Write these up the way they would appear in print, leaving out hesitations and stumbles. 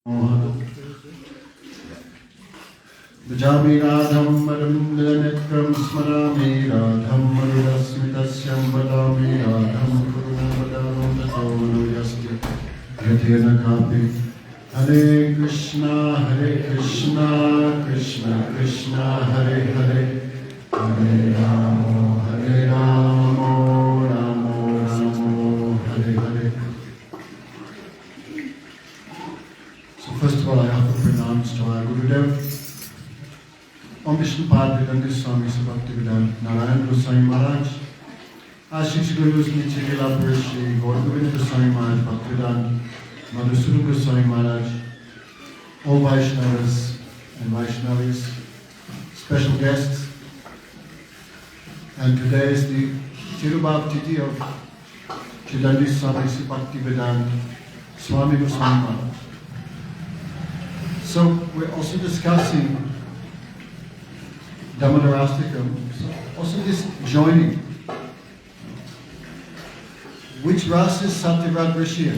Bhajami Radham Madam Smarami Radham Madhurasmitasyam Vadami Radham Kurunavadam Tatonu Yasti Yathena Kapi Hare Krishna Krishna Krishna Hare Hare Hare Ramo Ramo Hare Hare. So first of all, I offer pranams to our Gurudev, Om Vishnu Bhaktivedanta Swami Bhaktivedanta Narayan Goswami Maharaj, Ashish Gurus Nichigila Purishi, Gauravinda Swami Maharaj Bhaktivedanta, Madhusudan Goswami Maharaj, all Vaishnavas and Vaishnavis, special guests, and today is the Tirubhav Tithi of Chidandi Swami Bhaktivedanta Swami Goswami Maharaj. So we're also discussing Damodarastikam, so also this joining. Which ras is Satyavrata Rishi?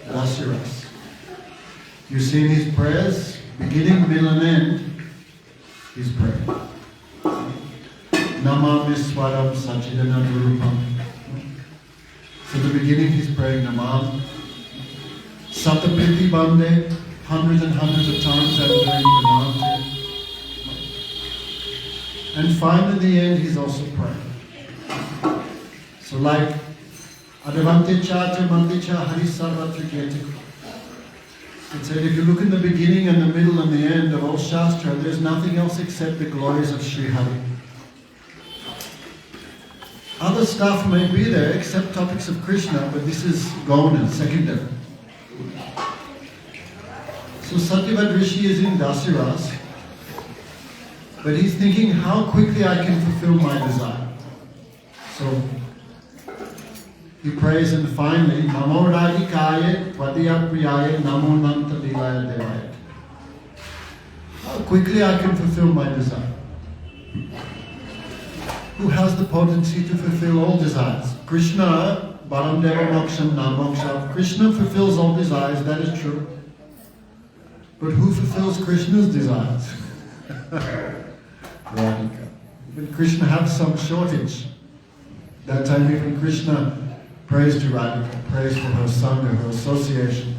Rasi ras. You see in his prayers, beginning, middle and end, he's praying. Namami Swaram Sachidananda Rupam. So the beginning he's praying Namam. Satapiti Bande, hundreds and hundreds of times I'm doing Vedanta. And finally, in the end, he's also praying. So like, Adavante Chata Mandicha Hari Sarvatra Kirtiku. It said, if you look in the beginning and the middle and the end of all Shastra, there's nothing else except the glories of Sri Hari. Other stuff may be there except topics of Krishna, but this is Gauna, secondary. So Satyavrata Rishi is in Dasiras, but he's thinking how quickly I can fulfill my desire. So he prays, and finally, Namo Radhikaye Tvadiya Priyaye Namo Nanta Lilaya Devaya. How quickly I can fulfill my desire. Who has the potency to fulfill all desires? Krishna, Baram Deva Moksham Namoksha. Krishna fulfills all desires, that is true. But who fulfills Krishna's desires? Radhika. Even Krishna had some shortage. That time even Krishna prays to Radhika, prays for her sangha, her association.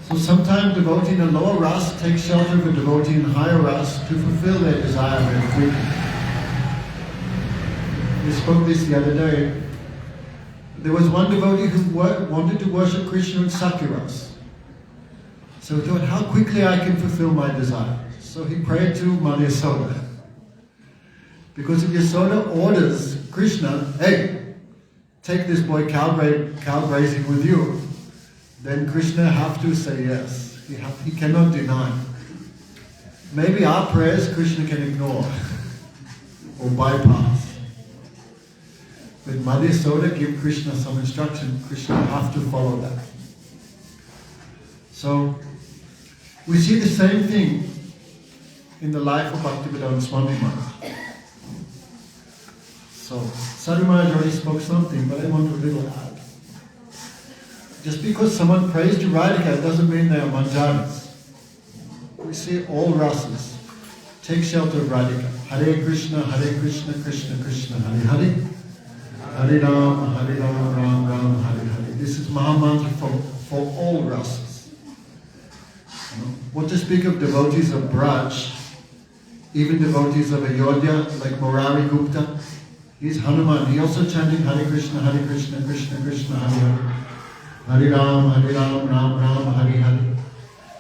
So sometimes devotee in a lower ras takes shelter of a devotee in higher ras to fulfill their desire very quickly. We spoke this the other day. There was one devotee who wanted to worship Krishna in Sakyaras. So he thought, how quickly I can fulfill my desire. So he prayed to Mother Yasoda. Because if Yasoda orders Krishna, hey, take this boy cow grazing with you, then Krishna have to say yes. He cannot deny. Maybe our prayers Krishna can ignore or bypass. But Mother Yasoda give Krishna some instruction. Krishna have to follow that. So we see the same thing in the life of Bhaktivedanta Swami Maharaj. So Sadhu Maharaj already spoke something, but I want to little add. Just because someone prays to Radhika doesn't mean they are manjaris. We see all rasas take shelter of Radhika. Hare Krishna, Krishna Krishna, Hare Hare. Hare Ram, Ram Ram, Hare Hare. This is Mahamantra for all rasas. What to speak of devotees of Braj, even devotees of Ayodhya, like Murari Gupta. He's Hanuman. He also chanting Hare Krishna, Krishna Krishna, Hare Hare. Hare Ram, Ram Ram, Hare Hare.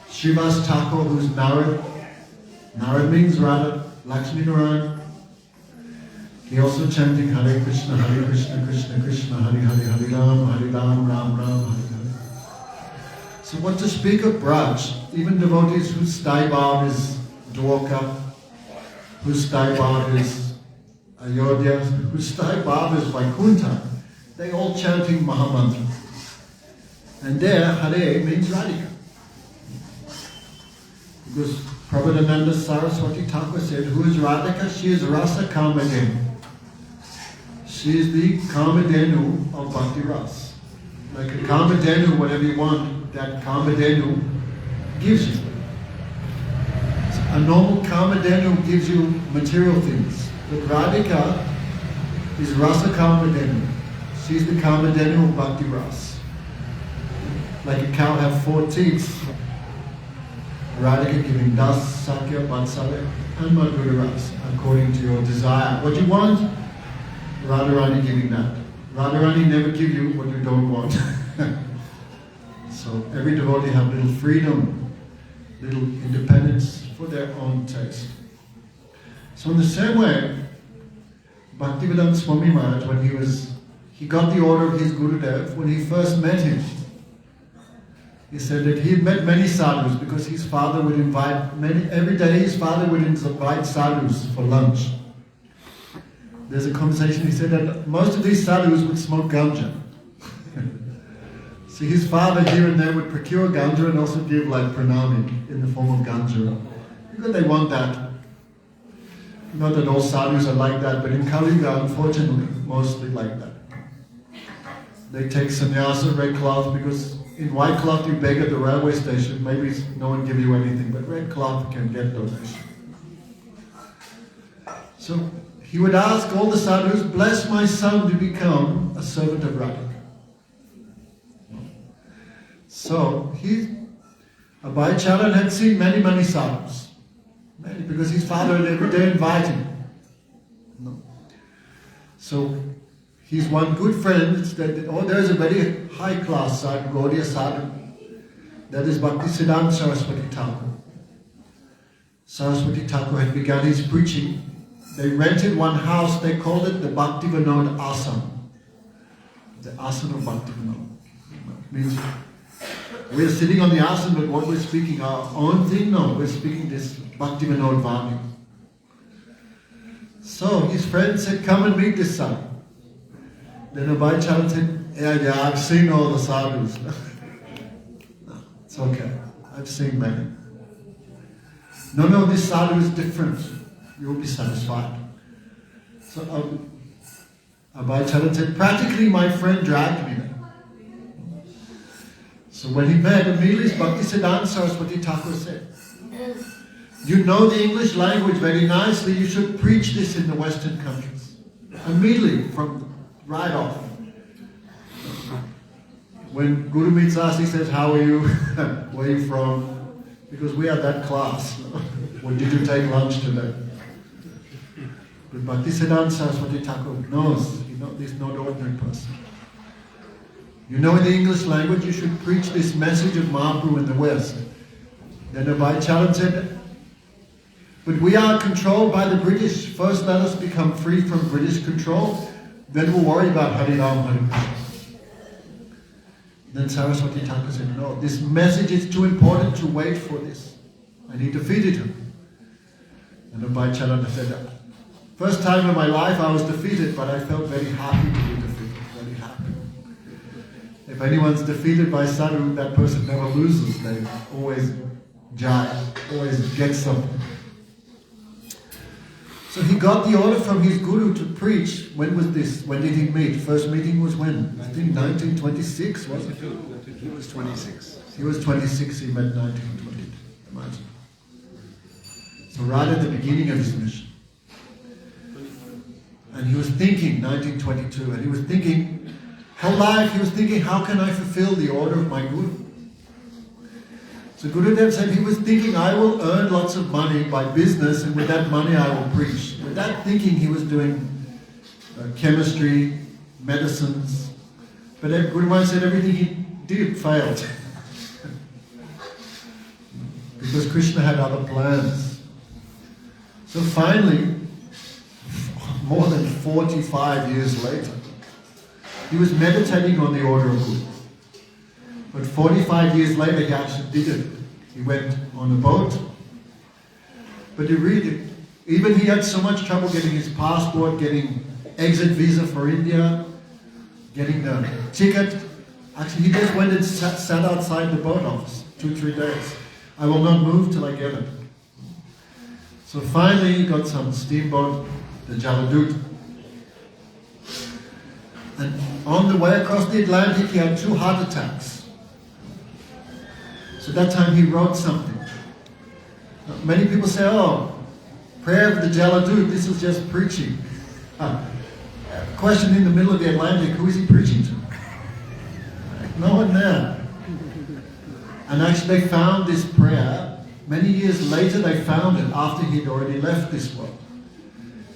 Srivas Thakur, who's Narad. Narad means Radha, Lakshmi Narayan. He also chanting Hare Krishna, Krishna Krishna, Hare Hare. Hare Ram, Ram Ram, Hare Hare. So what to speak of Braj, even devotees whose Staibhav is Dwarka, whose Staibhav is Ayodhya, whose Staibhav is Vaikuntha, they all chanting Mahamantra. And there, Hare means Radhika. Because Prabhupada Saraswati Thakur said, who is Radhika? She is Rasa Kamadenu. She is the Kamadenu of Bhakti Ras. Like a Kamadhenu, whatever you want, that Kamadhenu gives you. A normal Kamadhenu gives you material things. But Radhika is Rasa Kamadhenu. She's the Kamadhenu of Bhakti Ras. Like a cow have 4 teeth. Radhika giving Das, Sakya, Vatsalya, and Madhura Ras, according to your desire. What you want, Radharani giving that. Radharani never give you what you don't want. So every devotee have little freedom, little independence for their own taste. So in the same way, Bhaktivedanta Swami Maharaj, when he got the order of his Gurudev, when he first met him, he said that he had met many sadhus because his father would invite every day his father would invite sadhus for lunch. There's a conversation, he said that most of these sadhus would smoke ganja. So his father here and there would procure ganja and also give like pranami in the form of ganja. Because they want that. Not that all sadhus are like that, but in Kali Yuga, unfortunately, mostly like that. They take sannyasa, red cloth, because in white cloth you beg at the railway station, maybe no one give you anything, but red cloth can get donation. So he would ask all the sadhus, bless my son to become a servant of Radha. So Abhay Charan had seen many sadhus. Many, because his father had every day invited him. No. So his one good friend said, there's a very high class sadhu, Gaudiya sadhu. That is Bhaktisiddhanta Saraswati Thakur. Saraswati Thakur had begun his preaching. They rented one house, they called it the Bhaktivedanta Asana. The Asana of Bhaktivedanta. Means we're sitting on the asana, but what we're speaking, our own thing? No, we're speaking this Bhaktivedanta Vani. So his friend said, come and meet this sadhu. Then Abhay Charan said, yeah, I've seen all the sadhus. No, it's okay. I've seen many. No, this sadhu is different. You will be satisfied. So Abhay Charan said, practically my friend dragged me there. So when he met, immediately Bhaktisiddhanta Saraswati Thakur said, you know the English language very nicely, you should preach this in the Western countries. Immediately, right off. When Guru meets us, he says, how are you? Where are you from? Because we are that class. When did you take lunch today? But Bhaktisiddhanta Saraswati Thakur knows, he's not an ordinary person. You know in the English language, you should preach this message of Mahaprabhu in the West. Then Abhay Charan said, but we are controlled by the British. First let us become free from British control, then we'll worry about Hari Ram, Hari Krishna. Then Saraswati Thakur said, no, this message is too important to wait for this. And he defeated him. And Abhay Charan said that. First time in my life I was defeated, but I felt very happy to be defeated, very happy. If anyone's defeated by sadhu, that person never loses. They always always get something. So he got the order from his guru to preach. When was this? When did he meet? First meeting was when? I think 1926, was it? He was 26. He was 26, he met 1920. Imagine. So right at the beginning of his mission. And he was thinking, 1922, and he was thinking, whole life he was thinking, how can I fulfill the order of my guru? So Gurudev said he was thinking, I will earn lots of money by business, and with that money I will preach. With that thinking he was doing chemistry, medicines. But Guru Maharaj said everything he did failed. Because Krishna had other plans. So finally, more than 45 years later, he was meditating on the order of Guru. But 45 years later, he actually did it. He went on a boat. But you read it, even he had so much trouble getting his passport, getting exit visa for India, getting the ticket. Actually, he just went and sat outside the boat office 2-3 days. I will not move till I get it. So finally, he got some steamboat, the Jaladut. And on the way across the Atlantic, he had 2 heart attacks. So that time he wrote something. Many people say, oh, prayer of the Jaladut, this is just preaching. Question in the middle of the Atlantic, who is he preaching to? No one there. And actually they found this prayer, many years later they found it after he'd already left this world.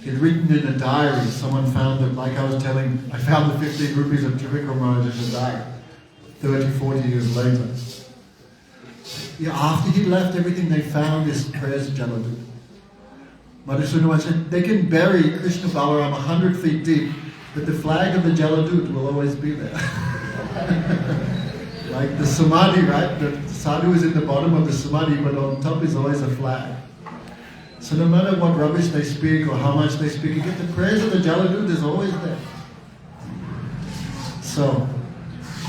He'd written in a diary, someone found it, like I was telling, I found the 15 rupees of Trivika Maharaj in a diary, 30, 40 years later. Yeah, after he left everything, they found this prayers of Jaladut. Madhusudana said, they can bury Krishna Balaram 100 feet deep, but the flag of the Jaladut will always be there. Like the Samadhi, right? The sadhu is in the bottom of the Samadhi, but on top is always a flag. So no matter what rubbish they speak or how much they speak, you get the prayers of the Jaladut is always there. So,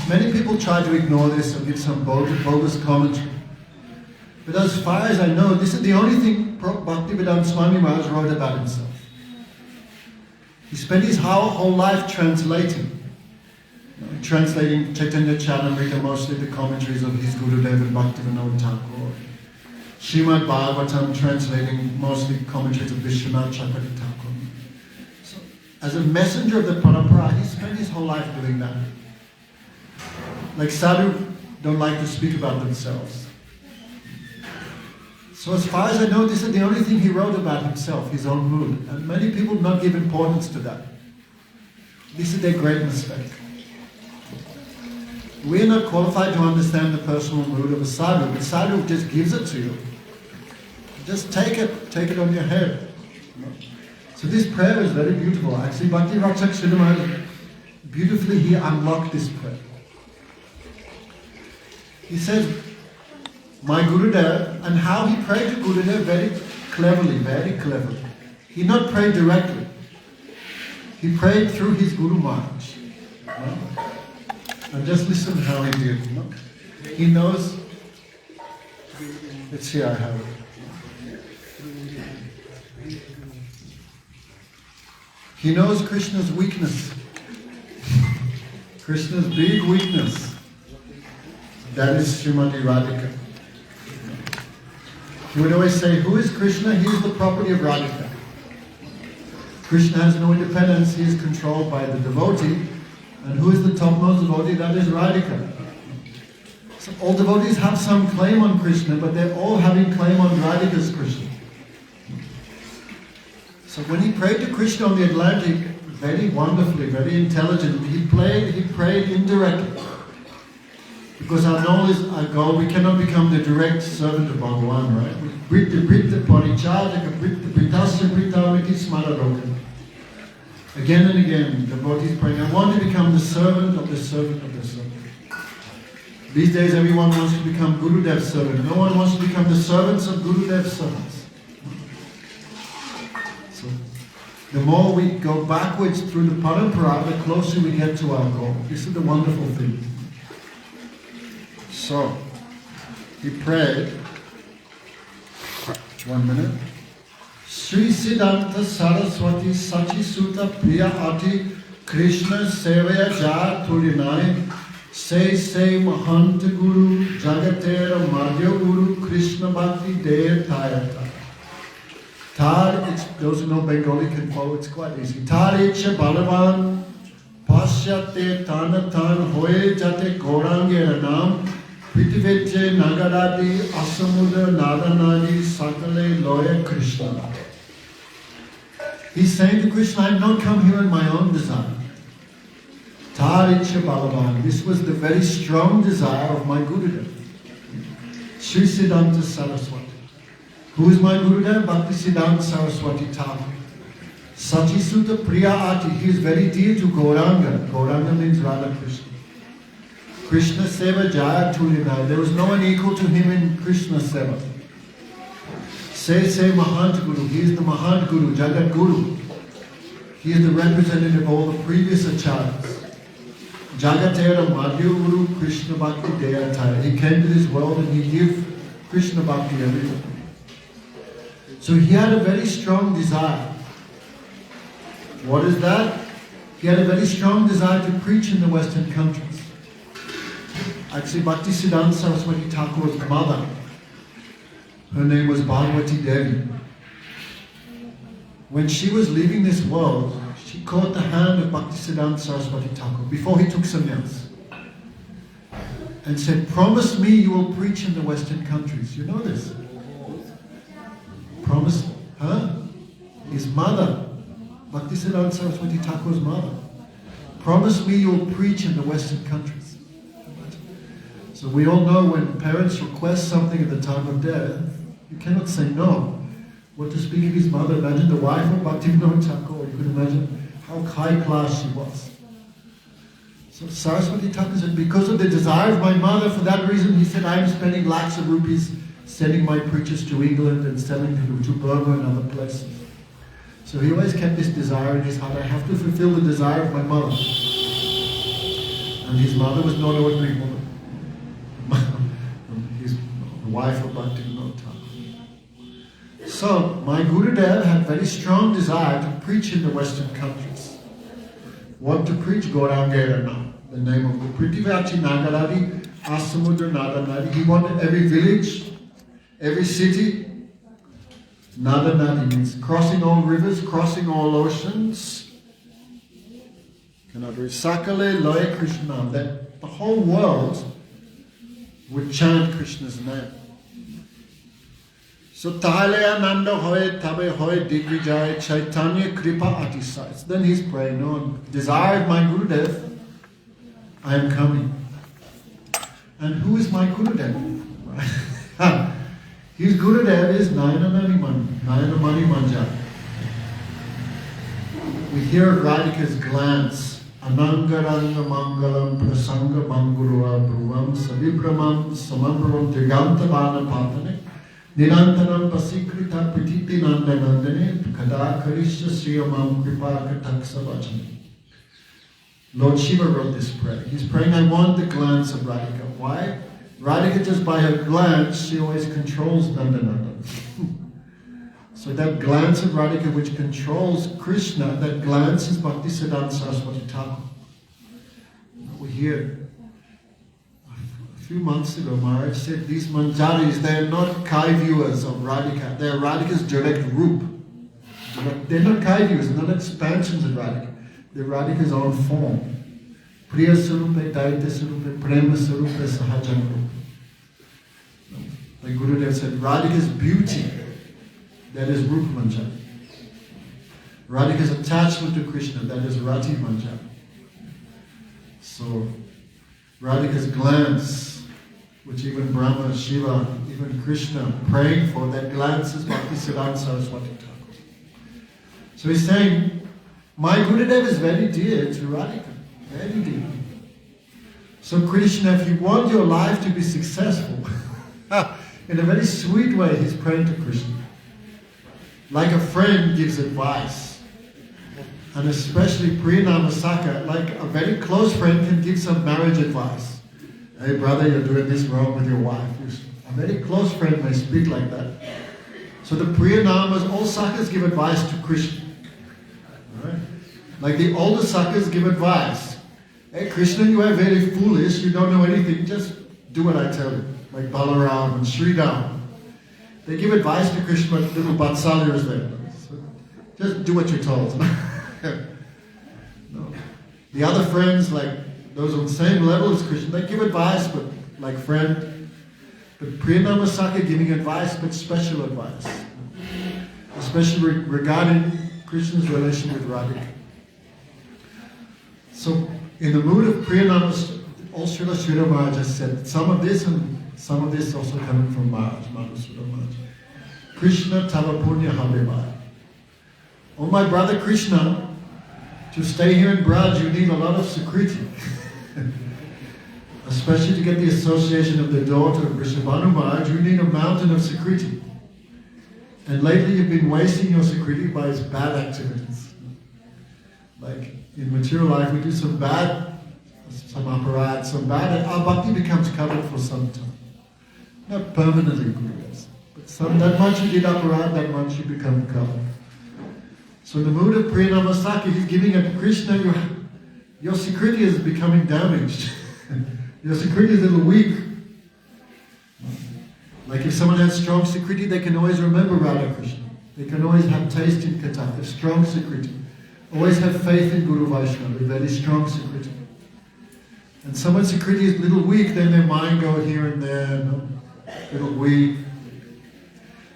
many people try to ignore this or give some bogus commentary. But as far as I know, this is the only thing Bhaktivedanta Swami Maharaj wrote about himself. He spent his whole life translating. Translating Chaitanya Charitamrita, mostly the commentaries of his Gurudev and Bhaktivinoda Thakur. Srimad Bhagavatam, translating mostly commentaries of Vishwanath Chakravarti Thakur. So, as a messenger of the Parampara, he spent his whole life doing that. Like sadhu don't like to speak about themselves. So as far as I know, this is the only thing he wrote about himself, his own mood. And many people do not give importance to that. This is their great mistake. We are not qualified to understand the personal mood of a sadhu. The sadhu just gives it to you. Just take it on your head. So this prayer is very beautiful. Actually, Bhakti Rakshak Srila beautifully he unlocked this prayer. He says, my Gurudev, and how he prayed to Gurudev very cleverly. He not prayed directly. He prayed through his Guru Maharaj. And just listen how he did. He knows, let's see, I have it. He knows Krishna's weakness. Krishna's big weakness. That is Srimati Radhika. He would always say, who is Krishna? He is the property of Radhika. Krishna has no independence. He is controlled by the devotee. And who is the topmost devotee? That is Radhika. So all devotees have some claim on Krishna, but they're all having claim on Radhika's Krishna. So when he prayed to Krishna on the Atlantic, very wonderfully, very intelligently, he prayed indirectly. Because our goal, we cannot become the direct servant of Bhagavan, right? Again and again, devotees praying, I want to become the servant of the servant of the servant. These days everyone wants to become Gurudev's servant. No one wants to become the servants of Gurudev's servants. So, the more we go backwards through the parampara, the closer we get to our goal. This is the wonderful thing. So, he prayed, 1 minute. Sri Siddhanta Saraswati Sachi Sutta Priya Ati Krishna Sevaya Jaya Tulinai Say Mahanta Guru Jagatera Madhya Guru Krishna Bhakti Deya Tayata. Those who know Bengali can follow, it's quite easy. Tar Icha Balavan Pasyate Tanatan Hoye Jate Gaurangera Nam Prithivetje Nagaradi Asamuda Nadanadi Sakale Loya Krishna. He's saying to Krishna, I have not come here in my own desire. Taricha Balavan. This was the very strong desire of my Gurudev. Sri Siddhanta Saraswati. Who is my Gurudev? Bhakti Siddhanta Saraswati Thakur. Sachi Sutta Priya Ati. He is very dear to Gauranga. Gauranga means Radha Krishna. Krishna Seva Jaya Tulina. There was no one equal to him in Krishna Seva. Say Mahant Guru. He is the Mahant Guru, Jagat Guru. He is the representative of all the previous acharyas. Jagatera Madhya Guru Krishna Bhakti Deyataya. He came to this world and he gave Krishna Bhakti everything. So he had a very strong desire. What is that? He had a very strong desire to preach in the Western countries. Actually, Bhaktisiddhanta Saraswati Thakur's mother, her name was Bhagavati Devi. When she was leaving this world, she caught the hand of Bhaktisiddhanta Saraswati Thakur before he took sannyas and said, "Promise me you will preach in the Western countries." You know this? Promise, his mother, Bhaktisiddhanta Saraswati Thakur's mother. Promise me you will preach in the Western countries. So we all know when parents request something at the time of death, you cannot say no. What to speak of his mother, imagine the wife of Bhaktivedanta Thakur, you could imagine how high class she was. So Saraswati Thakur said, because of the desire of my mother, for that reason, he said, I am spending lakhs of rupees sending my preachers to England and selling them to Burma and other places. So he always kept this desire in his heart, I have to fulfill the desire of my mother. And his mother was not an ordinary woman. He's the wife of Bhaktivedanta Thakur. So, my Gurudev had very strong desire to preach in the Western countries. What to preach? Gaurangera now. The name of the Prithvivachi Nagaradi, Asamudra Nadanadi. He wanted every village, every city. Nadanadi means crossing all rivers, crossing all oceans. Cannot read. Sakale Loya Krishna. That the whole world would chant Krishna's name. So Tahale Ananda Hoy Tabe Hoy Digvijay Chaitanya Kripa Atisai. Then he's praying, no, desire of my Gurudev, I am coming. And who is my Gurudev? His Gurudev is Nayanamani Manja. We hear Radhika's glance. Anangaranga Mangalam Prasanga Mangurua Bruvam Savibramam Samabram Tigantavana Patane Nirantanam Pasikrita Prititi Nandanandane Kada Karishya Sriyamam Kripa Kataksavachane. Lord Shiva wrote this prayer. He's praying, I want the glance of Radhika. Why? Radhika, just by her glance, she always controls Nandanandan. So that glance of Radhika which controls Krishna, that glance is Bhaktisiddhanta Saraswati Thakur. We hear a few months ago, Maharaj said these manjaris, they are not Kai viewers of Radhika, they are Radhika's direct roop. They're not Kai viewers, they're not expansions of Radhika. They're Radhika's own form. Priya Sarupe, Daita Sarupe, Prema Sarupe, Sahajan Rupa. Like Gurudev said, Radhika's beauty, that is Rupa Manjari. Radhika's attachment to Krishna, that is Rati Manjari. So, Radhika's glance, which even Brahma, Shiva, even Krishna praying for, that glance is Bhaktisiddhanta Saraswati Thakur. So he's saying, my Gurudev is very dear to Radhika, very dear. So Krishna, if you want your life to be successful, in a very sweet way, he's praying to Krishna. Like a friend gives advice. And especially Priyanama Saka, like a very close friend can give some marriage advice. Hey brother, you're doing this wrong with your wife. A very close friend may speak like that. So the Priyanamas, all Sakas give advice to Krishna. Right? Like the older Sakas give advice. Hey Krishna, you are very foolish, you don't know anything, just do what I tell you. Like Balaram and Srila. They give advice to Krishna, but little Vatsalya is there. So just do what you're told. No. The other friends, like those on the same level as Krishna, they give advice, but like friend. But Priyanama Saka giving advice, but special advice. Especially regarding Krishna's relation with Radhika. So in the mood of Priyanama, all Srila Maharaj has said some of this and some of this also coming from Maharaj, Madhusudana Maharaj. Krishna Tava Punya Habibaya. Oh my brother Krishna, to stay here in Braj, you need a lot of Sukriti. Especially to get the association of the daughter of Vrindavan Maharaj, you need a mountain of Sukriti. And lately you've been wasting your Sukriti by his bad activities. Like in material life, we do some bad, some aparat, some bad, our bhakti becomes covered for some time. Not permanently, Gurus. But that much you did aparat, that much you become covered. So in the mood of Priyanama Saka, he's giving it to Krishna, your Sikriti is becoming damaged. Your Sikriti is a little weak. Like if someone has strong Sikriti, they can always remember Radha Krishna. They can always have taste in Katha, have strong Sikriti. Always have faith in Guru Vaishnava, a very strong Sikriti. And someone's Sikriti is a little weak, then their mind goes here and there, a little weak.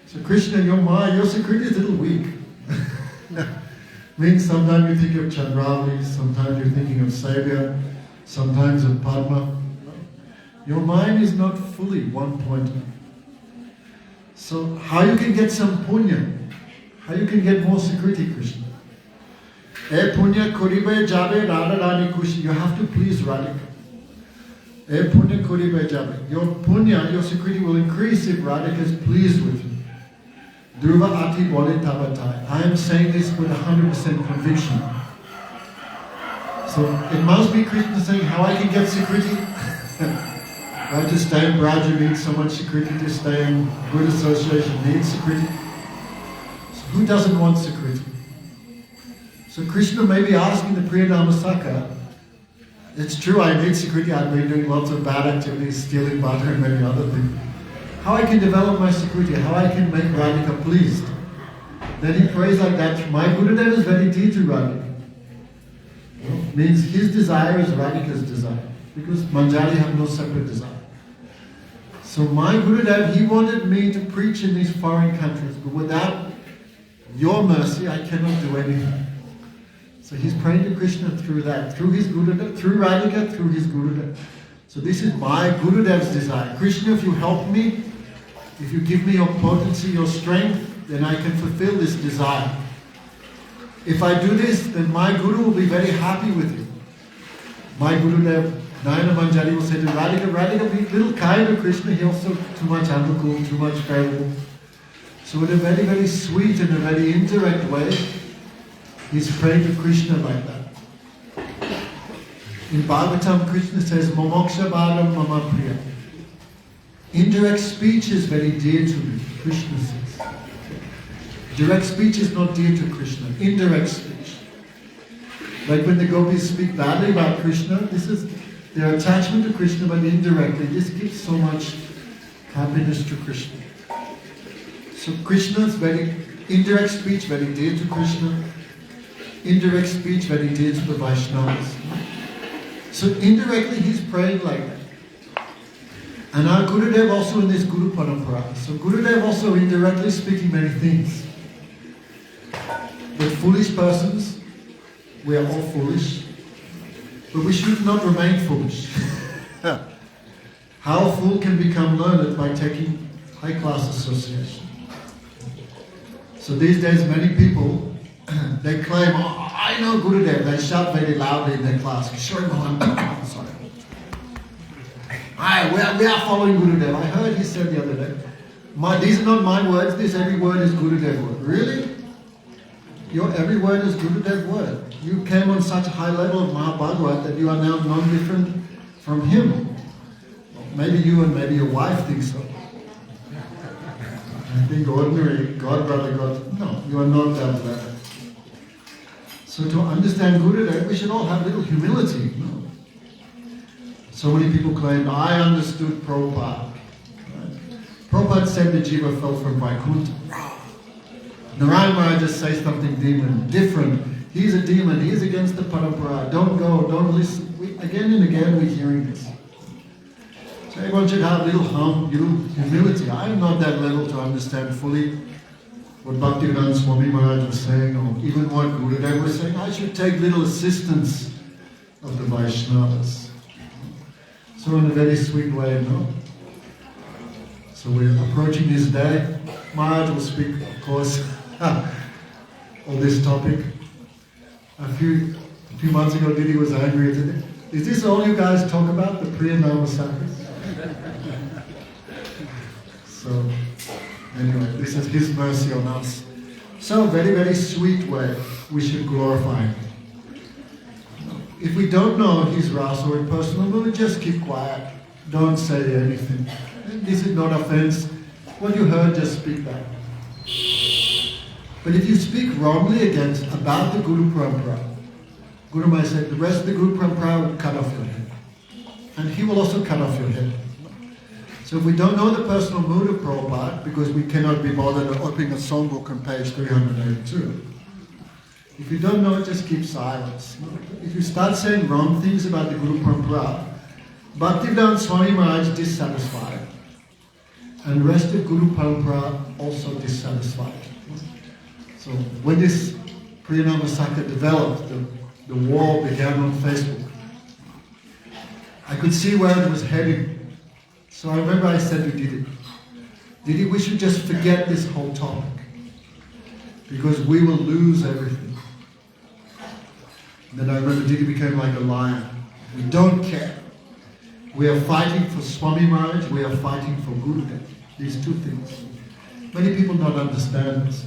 So Krishna, your mind, your Sikriti is a little weak. Means sometimes you think of Chandravali, sometimes you're thinking of Savior, sometimes of Padma. Your mind is not fully one-pointed. So how you can get some punya? How you can get more Sikriti, Krishna? E punya kuribe jabe Radha Rani Kushi. You have to please Radhika. E punya kuribe jabe. Your punya, your Sikriti will increase if Radhika is pleased with you. Dhruva ati bole tabatai. I am saying this with 100% conviction. So it must be Krishna saying how I can get Sikriti. Right, to stay in Braja needs so much Sikriti, to stay in good association needs Sikriti. So who doesn't want Sikriti? So Krishna may be asking the Priyanama Saka, it's true I need Sikriti, I've been doing lots of bad activities, stealing butter and many other things. How I can develop my Sikriti, how I can make Radhika pleased. Then he prays like that, my Gurudev is very dear to Radhika. Means his desire is Radhika's desire. Because Manjari have no separate desire. So my Gurudev, he wanted me to preach in these foreign countries, but without your mercy, I cannot do anything. So he's praying to Krishna through that, through his Gurudev, through Radhika, through his Gurudev. So this is my Gurudev's desire. Krishna, if you help me, if you give me your potency, your strength, then I can fulfill this desire. If I do this, then my Guru will be very happy with you. My Gurudev, Nayana Manjari will say to Radhika, Radhika, be a little kind to Krishna, he also too much anukul, too much favorable. So in a very, very sweet and a very indirect way, he's praying to Krishna like that. In Bhagavatam, Krishna says, Momoksha Bhagam Mama Priya. Indirect speech is very dear to me, Krishna says. Direct speech is not dear to Krishna, indirect speech. Like when the gopis speak badly about Krishna, this is their attachment to Krishna, but indirectly. This gives so much happiness to Krishna. So Krishna's very indirect speech, very dear to Krishna. Indirect speech, very dear to the Vaishnavas. So indirectly he's praying like that. And our Gurudev also in this Guru Parampara. So Gurudev also indirectly speaking many things. But foolish persons, we are all foolish. But we should not remain foolish. How a fool can become learned by taking high-class association. So these days many people, they claim, oh, I know Gurudev. They shout very loudly in their class. Sorry. We are following Gurudev. I heard he said the other day, these are not my words, every word is Gurudev word. Really? Your every word is Gurudev word. You came on such a high level of Mahabhagavad that you are now non-different from him. Well, maybe you and maybe your wife think so. I think ordinary God, brother, God. No, you are not that level. So to understand Gurudev, we should all have a little humility. No? So many people claim, I understood Prabhupada. Right? Prabhupada said the jiva fell from Vaikuntha. Narayan Maharaj just says something different. He's a demon, he's against the parampara. Don't go, don't listen. Again and again we're hearing this. So everyone should have a little humility. I am not that level to understand fully what Bhaktivedanta Swami Maharaj was saying, or even what Gurudev was saying. I should take little assistance of the Vaishnavas. So in a very sweet way, no? So we're approaching this day. Maharaj will speak, of course, on this topic. A few months ago, Didi was angry. Is this all you guys talk about, the Priya Nama Sakras? So, anyway, this is his mercy on us. So, very, very sweet way we should glorify him. If we don't know his rasa or impersonal, we'll just keep quiet. Don't say anything. This is not offense. What you heard, just speak back. But if you speak wrongly about the Guru Parampara, Guru Maharaj said, the rest of the Guru Parampara will cut off your head. And he will also cut off your head. So if we don't know the personal mood of Prabhupada, because we cannot be bothered opening a songbook on page 382, if you don't know it, just keep silence. If you start saying wrong things about the Guru Parampara, Bhaktivedanta Swami Maharaj is dissatisfied. And the rest of Guru Parampara also dissatisfied. So when this Priyanama developed, the war began on Facebook. I could see where it was heading. So I remember I said to Didi, we should just forget this whole topic. Because we will lose everything. And then I remember Didi became like a lion. We don't care. We are fighting for Swami Maharaj, we are fighting for Gurudev. These two things. Many people don't understand this.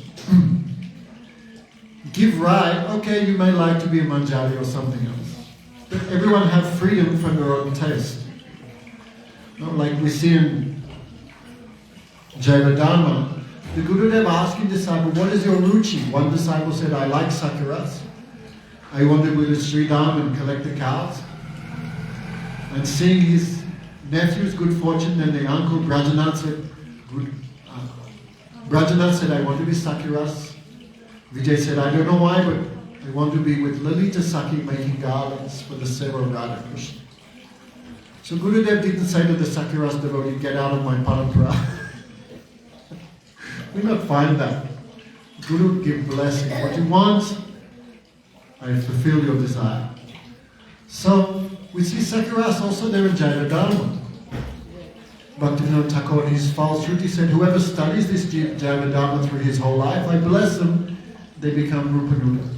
Give right, okay, you may like to be a Manjari or something else. But everyone have freedom from their own taste. Not like we see in Jayavadharma, the Gurudev asking disciple, what is your ruchi? One disciple said, I like sakuras. I want to go to Sridham and collect the cows. And seeing his nephew's good fortune, and the uncle Brajanath said, I want to be sakuras. Vijay said, I don't know why, but I want to be with Lalita Saki making garlands for the seva of Radha Krishna. So Gurudev didn't say to the Sakiras devotee, get out of my parampara. We not find that. Guru give blessing. What you want, I fulfill your desire. So we see Sakiras also there in Jayavadharma. Bhaktivinoda Thakur in his false Shruti said, whoever studies this Jayavadharma through his whole life, I bless them, they become Rupanuga.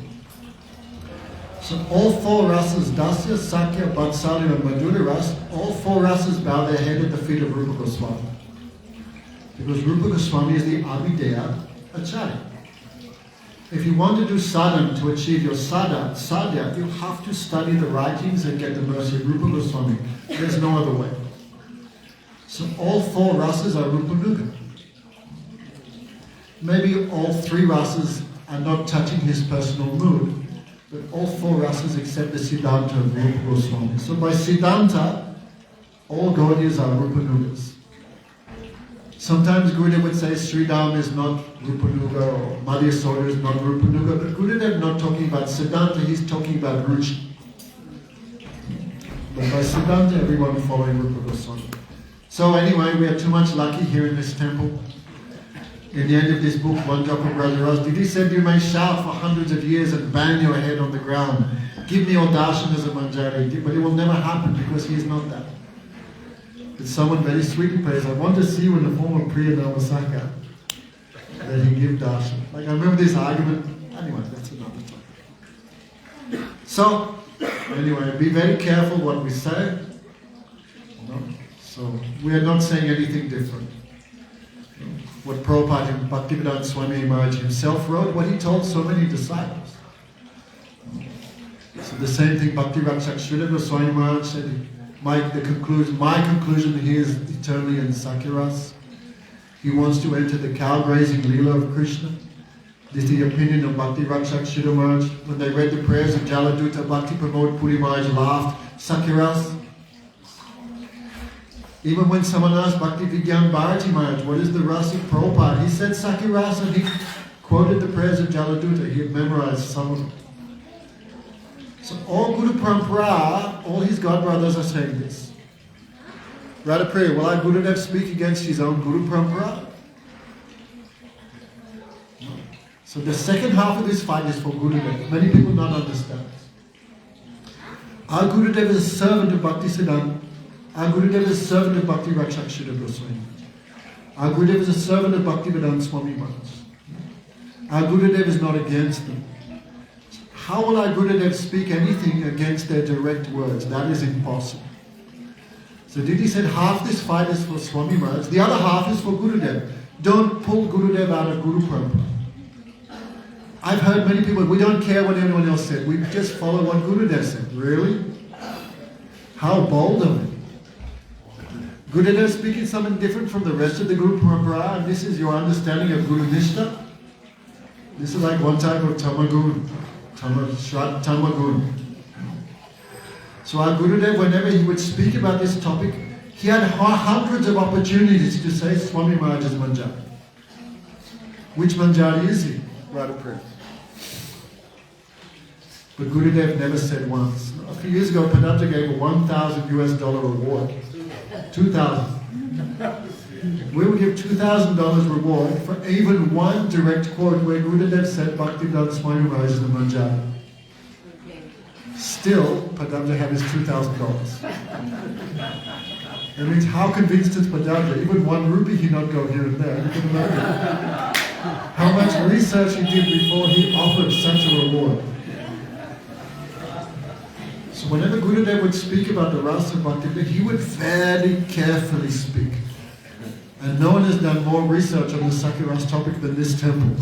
So all four rasas, Dasya, Sakya, Vatsalya and Madhura ras, all four rasas bow their head at the feet of Rupa Goswami. Because Rupa Goswami is the Abhideya Acharya. If you want to do sadhana to achieve your sadhya, you have to study the writings and get the mercy of Rupa Goswami. There's no other way. So all four rasas are Rupanuga. Maybe all three rasas are not touching his personal mood, but all four rasas accept the Siddhanta of Rupa Goswami. So by Siddhanta, all Gaudiyas are Rupanugas. Sometimes Gurudev would say Sridham is not Rupanuga or Madhya Soda is not Rupanuga, but Gurudev is not talking about Siddhanta, he's talking about Ruchi. But by Siddhanta, everyone following Rupa Goswami. So anyway, we are too much lucky here in this temple. In the end of this book, One Drop of Rajaraj, Didi said you may shout for hundreds of years and bang your head on the ground. Give me your darshan as a manjari, but it will never happen because he is not that. But someone very sweetly prays, I want to see you in the form of Priya Namasaka, that he give darshan. Like I remember this argument, anyway, that's another topic. So, anyway, be very careful what we say. No? So, we are not saying anything different. What Prabhupada and Bhaktivedanta Swami Maharaj himself wrote, what he told so many disciples. So the same thing Bhaktivedanta Srila Swami Maharaj said, my conclusion he is eternally in Sakiras. He wants to enter the cow grazing Leela of Krishna. This is the opinion of Bhaktivedanta Srila Maharaj. When they read the prayers of Jaladuta, Bhakti Pramod Puri Maharaj laughed, Sakiras. Even when someone asked Bhakti Vigyan Bharati Maharaj, what is the rasa of Prabhupada? He said Sakirasa and he quoted the prayers of Jaladuta. He had memorized some of them. So all Guru Parampara, all his godbrothers are saying this. Radha Priya, will our Gurudev speak against his own Guru Parampara? No. So the second half of this fight is for Gurudev. Many people don't understand this. Our Gurudev is a servant of Bhakti Siddhanta. Our Gurudev is a servant of Bhakti Rakshakshira Goswami. Our Gurudev is a servant of Bhaktivedanta Swami Maharaj. Our Gurudev is not against them. How will our Gurudev speak anything against their direct words? That is impossible. So Didi said half this fight is for Swami Maharaj, the other half is for Gurudev. Don't pull Gurudev out of Guru Parampara. I've heard many people, we don't care what anyone else said, we just follow what Gurudev said. Really? How bold of him. Gurudev speaking something different from the rest of the Guru Parampara, and this is your understanding of Guru Nishtha? This is like one type of Tamagun. Tamagun. So our Gurudev, whenever he would speak about this topic, he had hundreds of opportunities to say Swami Maharaj is Manjari. Which Manjari is he? Radha Prem. But Gurudev never said once. A few years ago, Padanta gave a $1,000 reward. 2,000. We will give $2,000 reward for even one direct quote where Gurudev said Bhaktivedanta Swami Maharaj is the Manjari. Still, Padanta had his $2,000. That means how convinced is Padanta? Even 1 rupee he not go here and there. You can imagine how much research he did before he offered such a reward. So whenever Gurudev would speak about the Rasa of Bhaktivedanta, he would very carefully speak. And no one has done more research on the Sakya-rasa topic than this temple.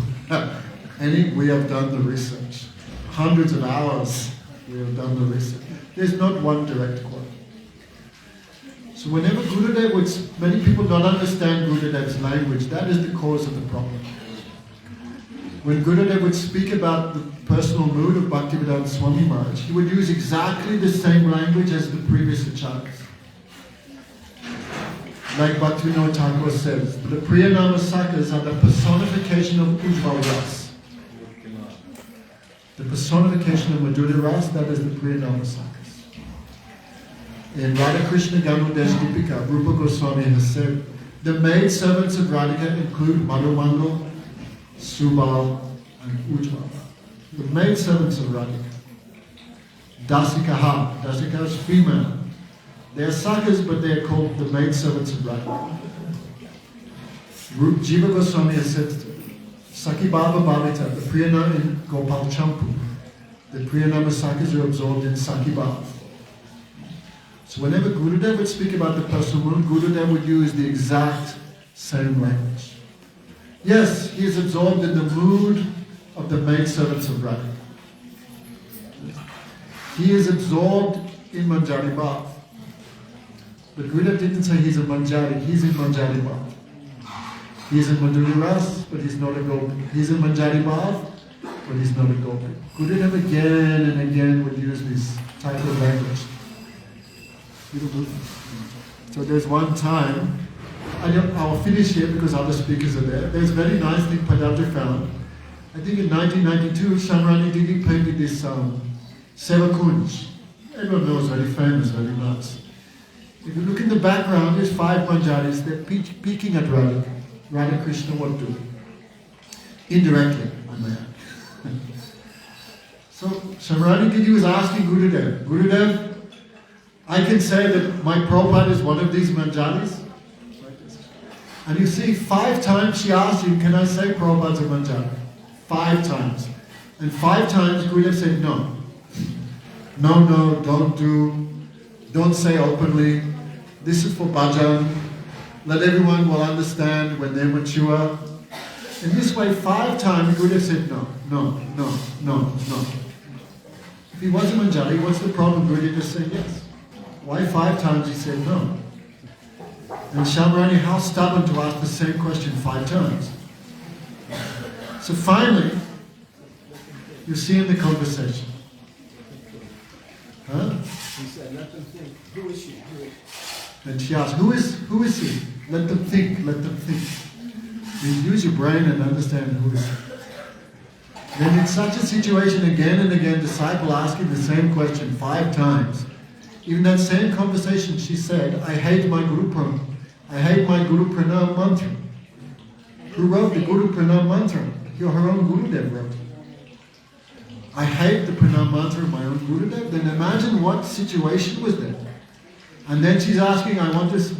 We have done the research. Hundreds of hours we have done the research. There's not one direct quote. So whenever Gurudev would, many people don't understand Gurudev's language, that is the cause of the problem. When Gurudev would speak about the personal mood of Bhaktivedanta Swami Maharaj, he would use exactly the same language as the previous acharyas. Like Bhaktivinoda Thakur says, the Priyanama Sakas are the personification of Ujjvala Ras. The personification of Madhurya Ras, that is the Priyanama Sakas. In Radha Krishna Ganudesh Deepika, Rupa Goswami has said, the maid servants of Radhika include Madhumangal, Subal, and Ujjvala. The maid servants of Radhika. Dasikaha. Dasika is female. They are sakas, but they are called the maid servants of Radhika. Jiva Goswami has said, Saki Bhava Bhavita, the Priyanama in Gopal Champu. The Priyanama sakas are absorbed in Saki Bhava. So whenever Gurudev would speak about the personal mood, Gurudev would use the exact same language. Yes, he is absorbed in the mood of the maidservants of Radhika. He is absorbed in Manjari Bhav. But Gurudev didn't say he's a Manjari, he's in Manjari Bhav. He's in Madhurya Ras, but he's not a Gopi. He's in Manjari Bhav, but he's not a Gopi. Gurudev again and again would use this type of language. So there's one time, I'll finish here because other speakers are there. There's a very nice thing Padanta found. I think in 1992, Shamrani Didi painted this Seva Kunj. Everyone knows, very famous, very nice. If you look in the background, there's 5 Manjaris. They're peeking at Radha. Radha Krishna what do? Indirectly, I may add. So Shamrani Didi was asking Gurudev, Gurudev, I can say that my Prabhupada is one of these Manjaris. And you see, 5 times she asked him, can I say Prabhupada's a Manjari? 5 times. And 5 times Gurudev said, no. No, don't say openly. This is for bhajan. Let everyone will understand when they're mature. In this way, 5 times Gurudev said, no. If he was a Manjari, what's the problem? Gurudev just said yes. Why 5 times he said no? And Shamrani, how stubborn to ask the same question 5 times. So finally, you see in the conversation. He said, let them think, who is she? And she asked, who is he? Let them think. You use your brain and understand who is he. Then in such a situation, again and again, disciple asking the same question 5 times. Even that same conversation, she said, I hate my Guru Pranam mantra. Who wrote the Guru Pranam mantra? Her own Gurudev wrote it. I hate the Pranam mantra of my own Gurudev. Then imagine what situation was there. And then she's asking, I want this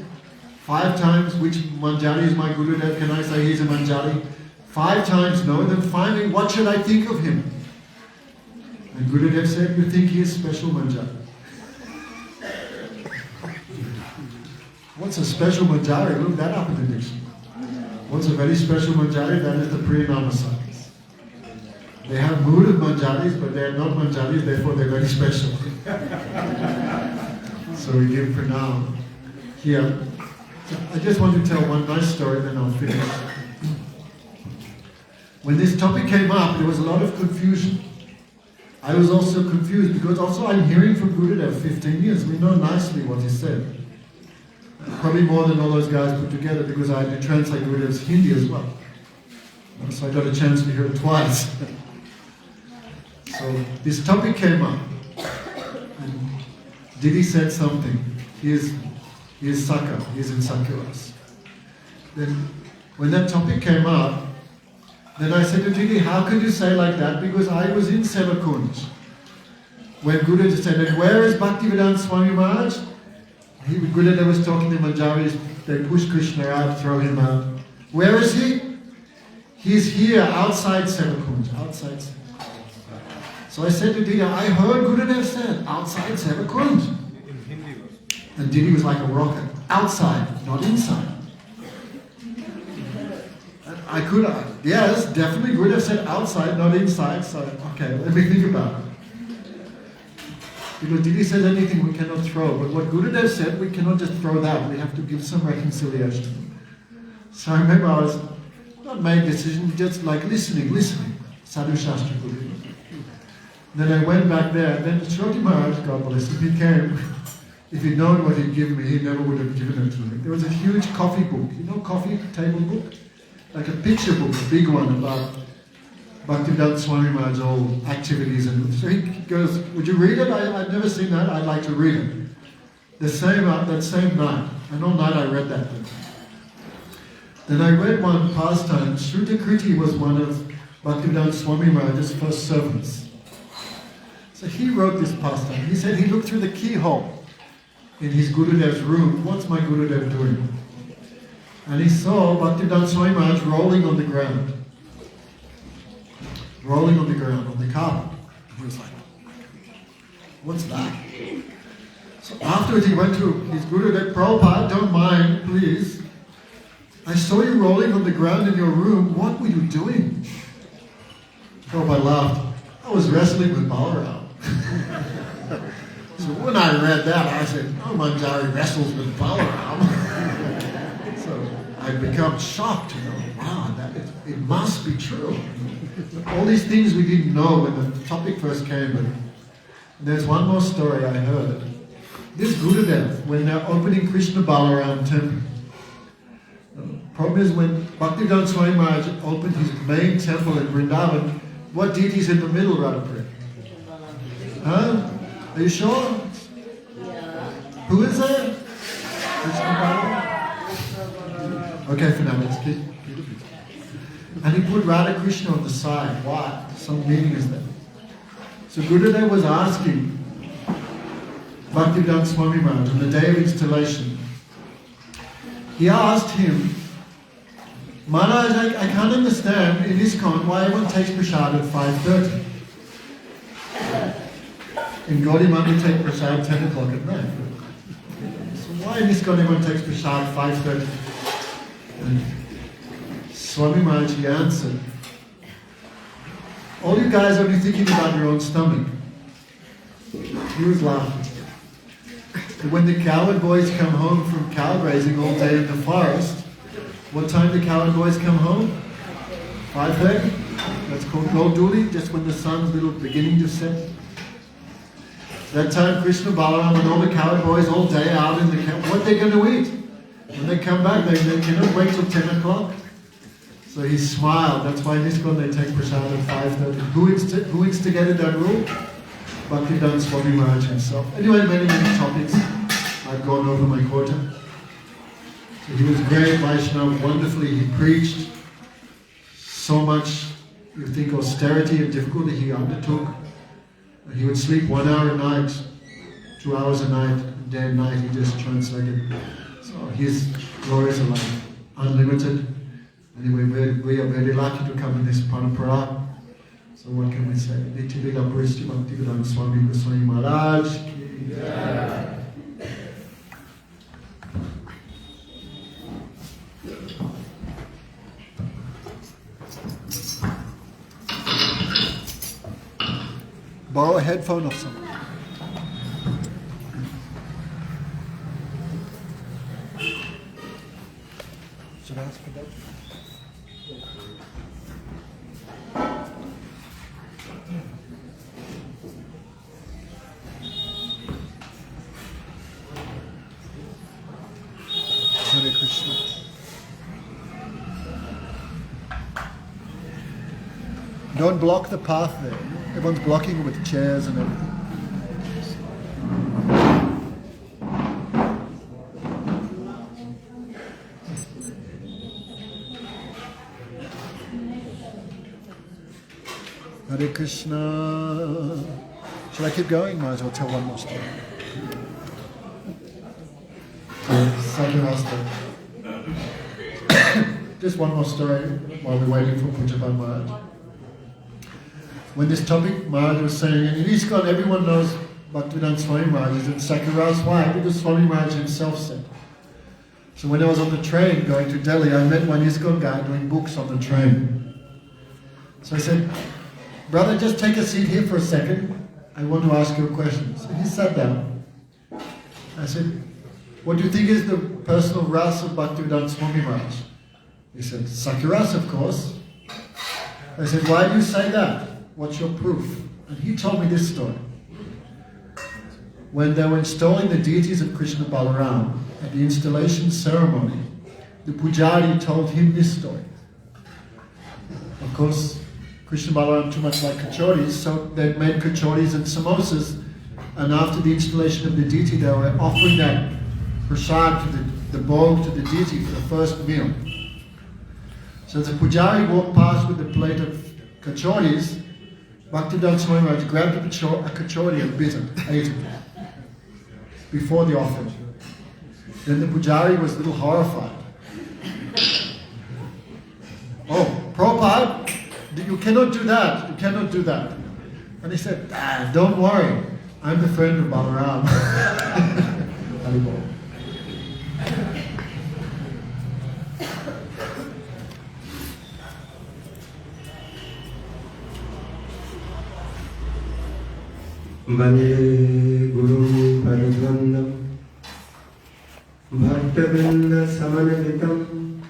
5 times, which Manjari is my Gurudev? Can I say he's a Manjari? 5 times no. And then finally, what should I think of him? And Gurudev said, you think he is special Manjari. What's a special Manjari? Look that up in the dictionary. What's a very special Manjari? That is the Priyanama Sakas. They have mood of Manjaris, but they are not Manjaris, therefore they're very special. So we give Pranam here. So I just want to tell one nice story, then I'll finish. When this topic came up, there was a lot of confusion. I was also confused because also I'm hearing from Gurudev 15 years. We know nicely what he said. Probably more than all those guys put together because I had to translate Gurudev's Hindi as well. So I got a chance to hear it twice. So this topic came up. And Didi said something. He is Saka. He is in Sakyavas. Then when that topic came up, then I said to Didi, how could you say like that? Because I was in Sevakunj. When Gurudev said, and where is Bhaktivedanta Swami Maharaj? Gurudev was talking to Manjaris, they push Krishna out, throw him out. Where is he? He's here, outside Sevakunj, outside Sevakunj. So I said to Didi, I heard Gurudev said, outside Sevakunj. And Didi was like a rocket, outside, not inside. I could, yes, definitely Gurudev said outside, not inside, so okay, let me think about it. Because Didi says anything we cannot throw, but what Gurudev said, we cannot just throw that, we have to give some reconciliation. So I remember I was not made a decision, just like listening, Sadhu Shastra Guru. Then I went back there, and then Shoti Maharaj, God bless him, he came. If he'd known what he'd given me, he never would have given it to me. There was a huge coffee book, you know, coffee table book? Like a picture book, a big one about Bhaktivedanta Swami Maharaj's old activities. And so he goes, would you read it? I've never seen that, I'd like to read it. That same night, and all night I read that book. Then I read one pastime. Srutakriti was one of Bhaktivedanta Swami Maharaj's first servants. So he wrote this pastime. He said he looked through the keyhole in his Gurudev's room. What's my Gurudev doing? And he saw Bhaktivedanta Swami Maharaj rolling on the ground. Rolling on the ground, on the carpet. He was like, what's that? So afterwards he went to his Gurudev, Prabhupada, don't mind, please. I saw you rolling on the ground in your room. What were you doing? Prabhupada laughed. I was wrestling with Balaram. So when I read that, I said, oh, Manjari wrestles with Balaram. I'd become shocked, wow, it must be true. All these things we didn't know when the topic first came. And there's one more story I heard. This Gurudev, when they're opening Krishna Balaram temple, the problem is when Bhaktivedanta Swami Maharaj opened his main temple in Vrindavan, what deity's in the middle, Radhapriya? Huh? Are you sure? Yeah. Who is there? Krishna Balaram? Okay, for now, let's keep it. And he put Radha Krishna on the side. Why? Some meaning is there. So Gurudev was asking Bhaktivedanta Swami Maharaj on the day of installation. He asked him, Maharaj, I can't understand in ISKCON why everyone takes prasad at 5:30. In Gaudiya Mandir take prasad 10 o'clock at night. So why in ISKCON everyone takes prasad at 5:30? And Swami Maharaj, he answered, all you guys are only thinking about your own stomach. He was laughing. But when the cowherd boys come home from cow grazing all day in the forest, what time do cowherd boys come home? 5:30. That's called Golduli, just when the sun's beginning to set. That time Krishna Balaram and all the cowherd boys all day out in the camp, what are they going to eat? When they come back, they cannot wait till 10 o'clock. So he smiled. That's why in ISKCON they take prasad at 5:30. Who instigated that rule? Bhaktivedanta Swami Maharaj himself. Anyway, many topics. I've gone over my quota. So he was great Vaishnava, wonderfully. He preached so much, you think, austerity and difficulty he undertook. He would sleep 1 hour a night, 2 hours a night, day and night. He just translated. So his glories are like unlimited. Anyway, we are very lucky to come in this parampara. So what can we say? Nityavida Puristi Bhaktivedanta Swami Goswami Maharaj ki jai. Borrow a headphone of someone. Should I ask for that? Hare Krishna. Don't block the path there. Everyone's blocking with chairs and everything. Hare Krishna. Shall I keep going? Might as well tell one more story. Just one more story while we're waiting for Pujapan Maharaj. When this topic Maharaj was saying, and in ISKCON everyone knows Bhaktivedanta Swami Maharaj is in Sakuras. Why? Because Swami Maharaj himself said. So when I was on the train going to Delhi, I met one ISKCON guy doing books on the train. So I said, brother, just take a seat here for a second. I want to ask you a question. So he sat down. I said, what do you think is the personal rasa of Bhaktivedanta Swami Maharaj? He said, Sakuras, of course. I said, why do you say that? What's your proof? And he told me this story. When they were installing the deities of Krishna Balaram at the installation ceremony, the pujari told him this story. Of course, Krishna Balaram too much like kachoris, so they made kachoris and samosas, and after the installation of the deity, they were offering that prasad to the bowl to the deity for the first meal. So the pujari walked past with a plate of kachoris. Bhaktivedanta Swami Maharaj grabbed a kachori and bit it, ate it, before the offering. Then the pujari was a little horrified. Oh, Prabhupada, you cannot do that, you cannot do that. And he said, don't worry, I'm the friend of Balaram. Haribol. Vande Guru Paridvandam Bhaktivedanta Samanavitam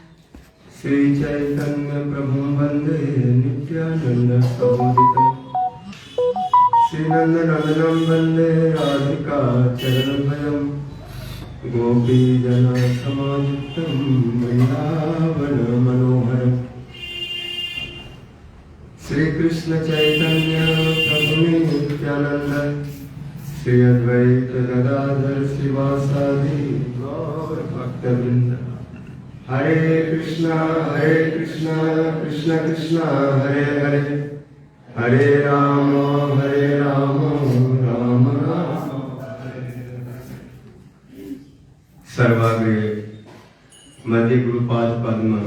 Sri Chaitanya Prabhum Vande Nityananda Prabhuditam Sri Nanda Nandanam Vande Radhika Charanabhayam Gopi Jana Samajittam Vrindavana Manoharam Sri Krishna Chaitanya Prabhu Nityananda Sri Advaita Gadadhar Srivasadi Gaur Bhaktivinoda Hare Krishna, Krishna Krishna, Hare Hare Hare Rama, Rama Rama Sarvagre Madhya Gurupad Padma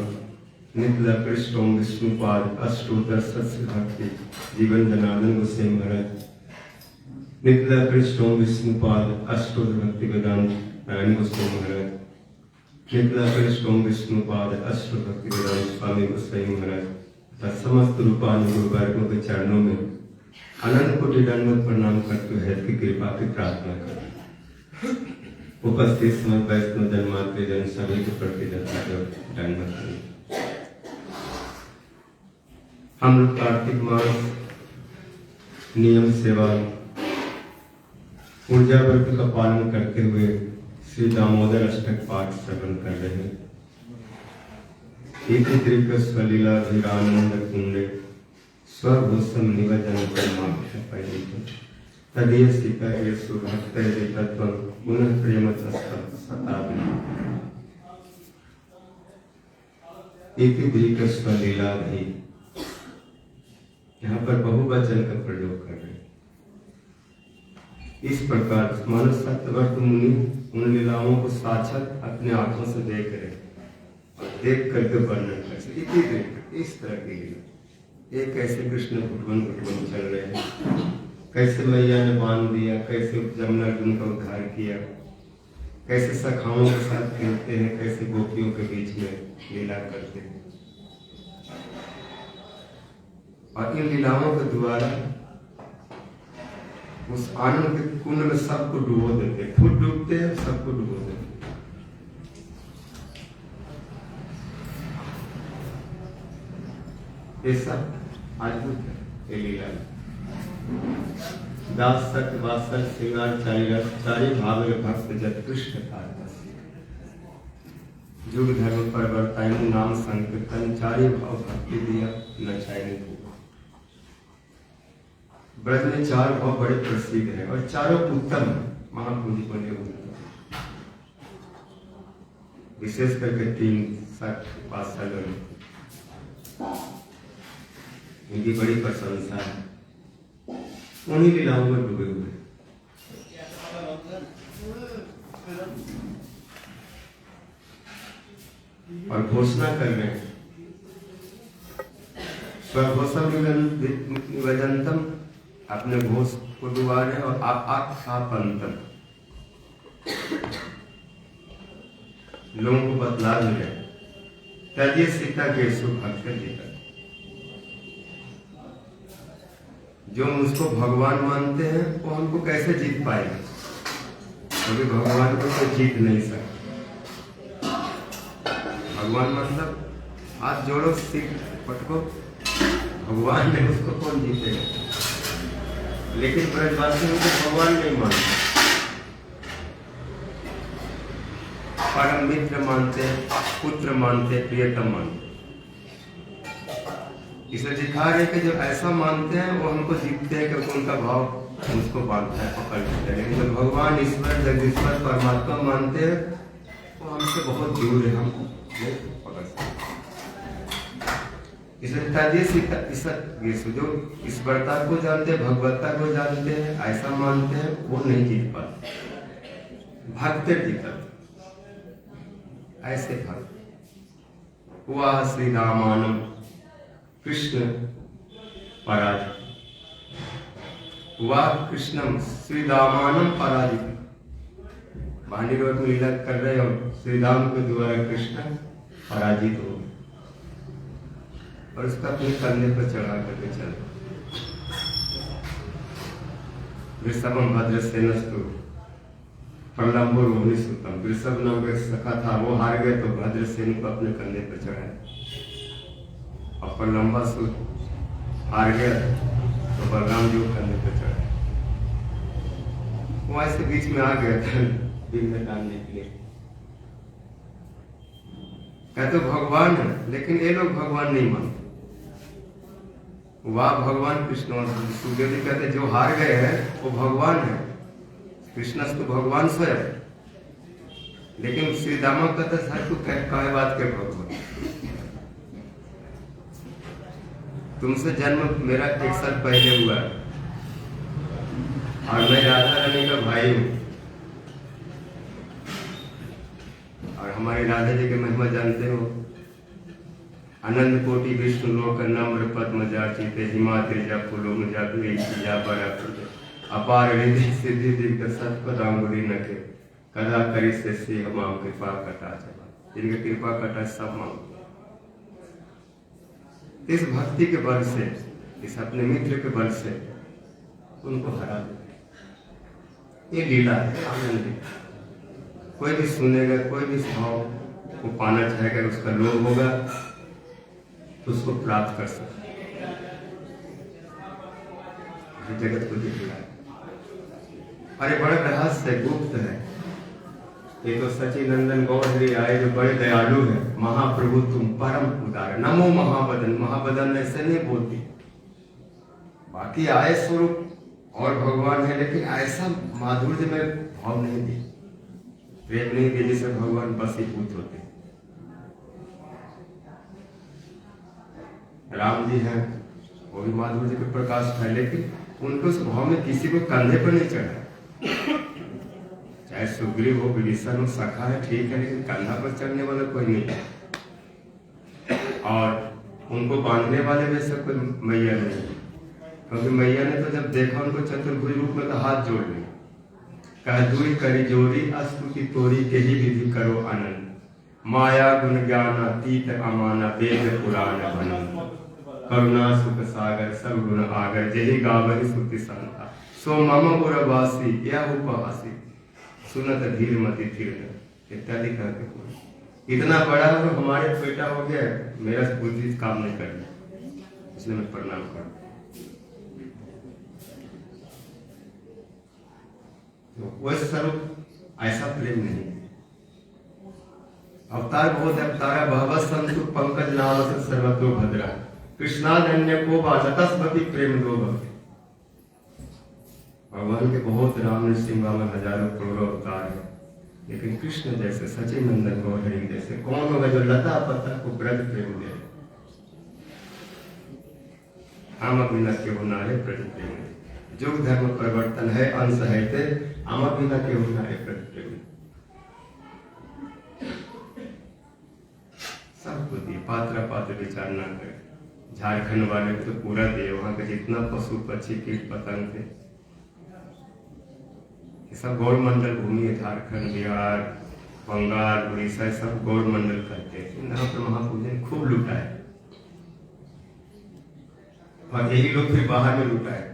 Nitla Krishtom Vishnupad Ashtotar Satsya Bhakti Jivan Janardhan Goswami Maharaj Nitla Krishtom Vishnupad Ashtotar Bhaktivedanta Goswami Maharaj Nitla Krishtom Vishnupad Ashtotar Bhaktivedanta Swami Goswami Maharaj समस्त रूपानुरूप वर्गों के चरणों में अनंत कोटि दंडवत प्रणाम करते हुए की कृपा की प्रार्थना करें। उपस्थित समस्त वैष्णव जन्मात्रे जन सभी के प्रति दंडवत करें। हम लोग कार्तिक मास नियम सेवा ऊर्जा व्रत का पालन करते हुए श्री दामोदर अष्टक पाठ श्रवण कर रहे हैं। एक स्वलीला धीरानंद कुंडे स्वभूषम निवजन परमाक्ष परिणित तदीय सीता ये सुभक्त तत्व पुनः प्रेम सतापि एक स्वलीला भी यहाँ पर बहुवचन का प्रयोग कर रहे हैं। इस प्रकार मानव सत्यवर्त मुनि उन लीलाओं को साक्षात अपने आंखों से देख रहे हैं, देख करके वर्णन करते इस तरह की लीला। ये कैसे कृष्ण घुटवन चल रहे हैं, कैसे मैया ने बांध दिया, कैसे जमुना अर्जुन का उद्धार किया, कैसे सखाओं के साथ खेलते हैं, कैसे गोपियों के बीच में लीला करते हैं। और इन लीलाओं के द्वारा उस आनंद के कुंड में सबको डुबो देते, खुद डूबते हैं, सबको डुबो देते। ये सब अद्भुत है। ये लीला दास सत्य वात्सल श्रृंगार चारि भाव भक्त जत कृष्ण कार्य। जुग धर्म परिवर्तन नाम संकीर्तन चारे भाव भक्ति दिया न चाहे भूख। ब्रज में 4 भाव बड़े प्रसिद्ध हैं और चारों उत्तम महापुरुष बने उत्तम, विशेष करके 3-5 साल इनकी बड़ी प्रशंसा है, उन्हीं लीलाओं में डूबे हुए। और घोषणा कर रहे हैं स्वघोषम निवेदनतम, अपने घोष को दुआ रहे और आख्यापंतम, लोगों को बतला रहे तजिए सीता के भक्त जीता, जो मुझको भगवान मानते हैं वो हमको कैसे जीत पाएगा, क्योंकि भगवान को तो जीत नहीं सकता। भगवान मतलब हाथ जोड़ो सिर पटको, भगवान ने उसको कौन जीतेगा। लेकिन ब्रजवासियों को भगवान नहीं मानते, परम मित्र मानते, पुत्र मानते, प्रियतम मानते। इसे दिखा रहे कि जो ऐसा मानते हैं वो हमको जीतते हैं, क्योंकि उनका भाव मुझको बांधता है, पकड़ लेते हैं। लेकिन जो भगवान ईश्वर जगदीश्वर परमात्मा मानते हैं वो हमसे बहुत दूर है, हमको नहीं पकड़ सकते। इसलिए जो ईश्वरता को जानते, भगवत्ता को जानते हैं, ऐसा मानते हैं, वो नहीं जीत पाते। भक्त जीता, ऐसे भक्त हुआ श्री रामानम कृष्ण पराजित, हुआ कृष्णम श्री रामानम पराजित। भांडी रोड में लीला कर रहे और श्री राम के द्वारा कृष्ण पराजित हो गए और उसका अपने कंधे पर चढ़ा करके चले। वृषभम भद्रसेनस्तु प्रलंबो रोहिणी सुतम, वृषभ नाम का सखा था, वो हार गए तो भद्रसेन को अपने कंधे पर चढ़ाए, और प्रलंबा सुत हार गया तो बलराम जी को कंधे पर चढ़ाए। वो ऐसे बीच में आ गया था विघ्न डालने के लिए। कहते भगवान है, लेकिन ये लोग भगवान नहीं मानते। वाह भगवान कृष्ण, सुखदेव जी कहते जो हार गए हैं वो भगवान है, कृष्ण तो भगवान स्वयं। लेकिन श्री दामा कहते सर तू कहे बात के भगवान, तुमसे जन्म मेरा 1 साल पहले हुआ है और मैं राधा रानी का भाई हूं, और हमारी राधा जी की महिमा जानते हो। अनंत कोटि विष्णु लोक नम्र पद्म जाचिते, हिमाद्रि जा फूलो मुझा जा बड़ा अपार रिद्धि सिद्धि दिग्ध सत्पदांगुली नके, कदा करी से हम कृपा कटा चला, जिनकी कृपा कटा सब मांग। इस भक्ति के बल से, इस अपने मित्र के बल से उनको हरा दे। ये लीला है, आनंद है। कोई भी सुनेगा, कोई भी भाव को पाना चाहेगा, उसका लोभ होगा तो उसको प्राप्त कर सकते। जगत को दिख रहा है, अरे बड़ा रहस्य गुप्त है। ये तो सचिनंदन गौर आए जो बड़े दयालु है, महाप्रभु तुम परम उदार, नमो महाबदन। महाबदन ऐसे नहीं बोलती, बाकी आय स्वरूप और भगवान है, लेकिन ऐसा माधुर्य में भाव नहीं दी, प्रेम नहीं दी जिसे भगवान बसीभूत होते। राम जी हैं, वो भी माधुर्य के प्रकाश है, लेकिन उनको उस भाव में किसी को कंधे पर नहीं चढ़ा। चाहे सुग्रीव हो, विभीषण हो, सखा है, ठीक है, लेकिन कंधा पर चढ़ने वाला कोई नहीं है। और उनको बांधने वाले में से कोई मैया नहीं, क्योंकि मैया ने तो जब देखा उनको चतुर्भुज रूप में तो हाथ जोड़ लिया, कह दुई करी जोड़ी अस्तुति तोरी के ही विधि करो आनंद, माया गुण ज्ञान अतीत अमाना वेद पुराण भनन, करुणा सुख सागर सब गुण आगर, जही गावहि सुति संता, सो मम उरवासी यह उपहासी, सुनत धीर मति धीर इत्यादि कहते। इतना बड़ा और हमारे बेटा हो गया, मेरा बुद्धि काम नहीं कर रही, इसलिए मैं प्रणाम कर। तो वह स्वरूप ऐसा प्रेम नहीं, अवतार बहुत अवतारा भगवत संतु पंकज नाम से सर्वतो भद्रा कृष्णान्य को बातस्पति प्रेम दो भगवान के बहुत राम नृसिंह बाबा हजारों करोड़ों अवतार है, लेकिन कृष्ण जैसे सचिन नंदन गौहरी जैसे कौन होगा जो लता पता को ब्रज प्रेम दे। हम बिना के नारे प्रति प्रेम जुग धर्म परिवर्तन है अंश है ते हम बिना के नारे प्रति प्रेम सबको दिए पात्र पात्र विचार न करे। झारखंड वाले को तो पूरा दिए, वहां के जितना पशु पक्षी कीट पतंग थे सब गौर मंडल भूमि है। झारखंड बिहार बंगाल उड़ीसा सब गौर मंडल करते हैं। यहाँ पर महापूजन खूब लूटा है और यही लोग फिर बाहर में लूटा है।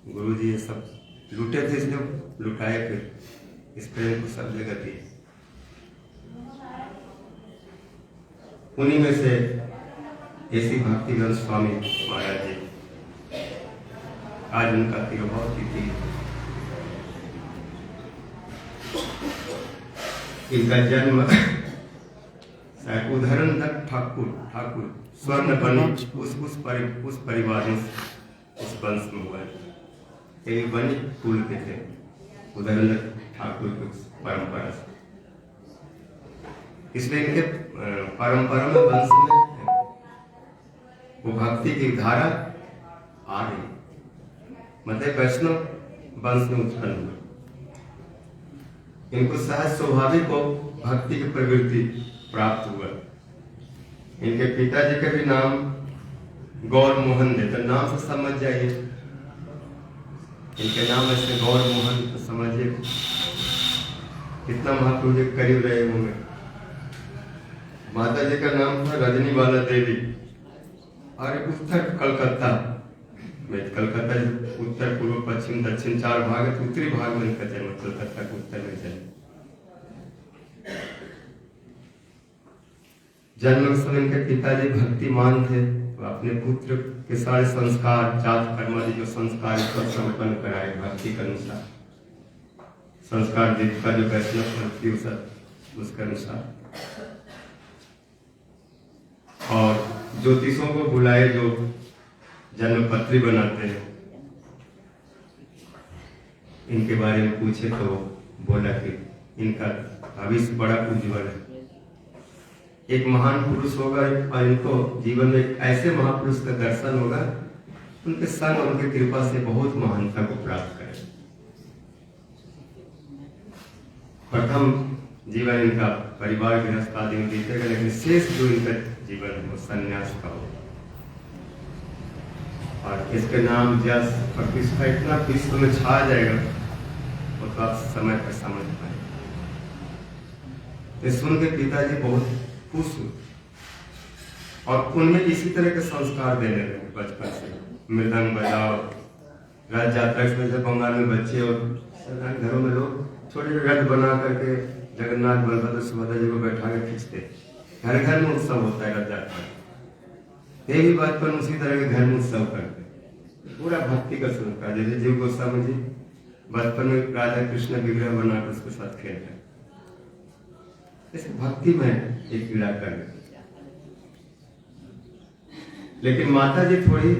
गुरु जी ये सब लूटे थे इसलिए लुटाए, फिर इस प्रेम को सब जगह दिए। उन्हीं में से ऐसी भक्तिवेदांत स्वामी महाराज जी, आज उनका तिरुभाव तिथि। इनका जन्म उदाहरण तक ठाकुर स्वर्ण बनी उस परिवार में उस वंश में हुआ है। ये बनी कुल के थे उदाहरण ठाकुर की परंपरा से, इसलिए इनके परंपरा में वंश में वो भक्ति की धारा आ रही, मतलब वैष्णव वंश में उत्पन्न हुआ। इनको सहज स्वाभाविक को भक्ति की प्रवृत्ति प्राप्त हुआ। इनके पिताजी का भी नाम गौर मोहन है, तो नाम से समझ जाइए इनके नाम ऐसे गौर मोहन, तो समझिए कितना महाप्रभु के करीब रहे होंगे। माता जी का नाम था रजनी वाला देवी और उत्तर कलकत्ता में, कलकत्ता उत्तर पूर्व पश्चिम दक्षिण चार भाग है, उत्तरी भाग में इनका जन्म कलकत्ता के उत्तर में जन्म समय इनके पिताजी भक्तिमान थे, तो अपने पुत्र के सारे संस्कार जात कर्म आदि जो संस्कार संपन्न कराए भक्ति के अनुसार, संस्कार दीपिका जो वैष्णव भक्ति उसके अनुसार, और ज्योतिषों को बुलाए जो जन्म पत्री बनाते हैं। इनके बारे में पूछे तो बोला कि इनका भविष्य बड़ा उज्जवल है, एक महान पुरुष होगा और इनको जीवन में एक ऐसे महापुरुष का दर्शन होगा उनके संग उनकी कृपा से बहुत महानता को प्राप्त करें। प्रथम जीवन इनका परिवार गृहस्थ आदि में बीतेगा, लेकिन शेष जो इनका जीवन है वो संन्यास का होगा। और इसके नाम जस प्रतिष्ठा इतना विश्व में छा जाएगा वो तो आप समय पर समझ पाए। तो सुन के पिताजी बहुत खुश हुए और उनमें इसी तरह के संस्कार देने लगे बचपन से। मृदंग बजाओ, रथ यात्रा से बंगाल में बच्चे और घरों में लोग छोटे रथ बना करके जगन्नाथ बलभद्र सुभद्रा जी को बैठा के खींचते। घर घर में उत्सव होता है रथ यात्रा, यही बात पर उसी तरह के घर में उत्सव करते, पूरा भक्ति का संस्कार। जैसे जीव गोस्वामी जी बचपन में राधा कृष्ण विग्रह बनाकर उसके साथ खेलते, ऐसे भक्ति में एक पीड़ा कर। लेकिन माता जी थोड़ी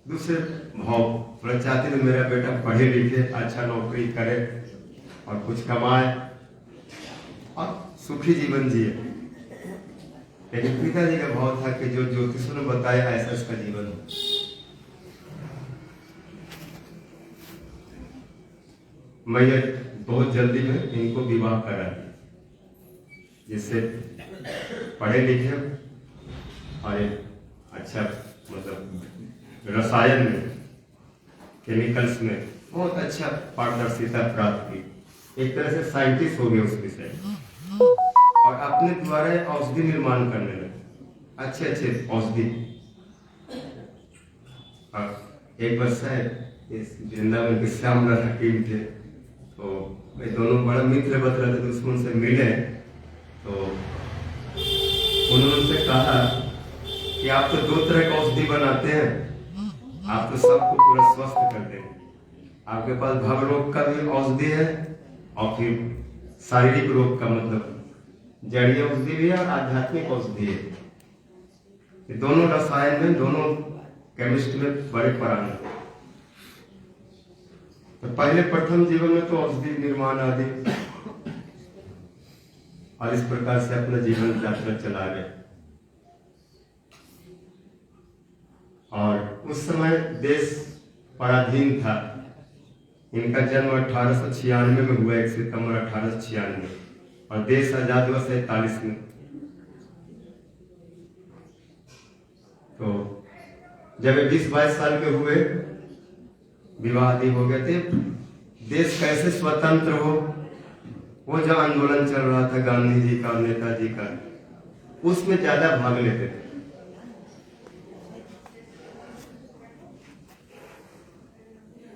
दूसरे भाव थोड़ा चाहते थे मेरा बेटा पढ़े लिखे अच्छा नौकरी करे और कुछ कमाए और सुखी जीवन जिए। लेकिन पिताजी का भाव था कि जो ज्योतिषों ने बताया ऐसा इसका जीवन हो। मैं बहुत जल्दी में इनको विवाह करा दिया, जिससे पढ़े लिखे और अच्छा मतलब रसायन में केमिकल्स में बहुत अच्छा पारदर्शिता प्राप्त की। एक तरह से साइंटिस्ट हो गए उस विषय और अपने द्वारा औषधि निर्माण करने लगे, अच्छे अच्छे औषधि। एक वर्ष है इस वृंदावन के श्याम हकीम थे, तो वे दोनों बड़ा मित्र बत रहे थे, दुश्मन से मिले तो उन्होंने उनसे कहा कि आप तो दो तरह का औषधि बनाते हैं, आप तो सबको पूरा स्वस्थ कर देंगे, आपके पास भवरोग का भी औषधि है और फिर शारीरिक रोग का मतलब जड़ीय औषधि भी है और आध्यात्मिक औषधि है। ये दोनों रसायन में, दोनों केमिस्ट में बड़े प्राण हैं। तो पहले प्रथम जीवन में तो औषधि निर्माण आदि और इस प्रकार से अपना जीवन यात्रा चला गए। और उस समय देश पराधीन था। इनका जन्म 1896 में हुआ, 1 सितंबर 1896, और देश आजाद हुआ 47 में। तो जब 20-22 साल के हुए, विवाह आदि हो गए थे, देश कैसे स्वतंत्र हो, वो जो आंदोलन चल रहा था गांधी जी का और नेताजी का, उसमें ज्यादा भाग लेते थे।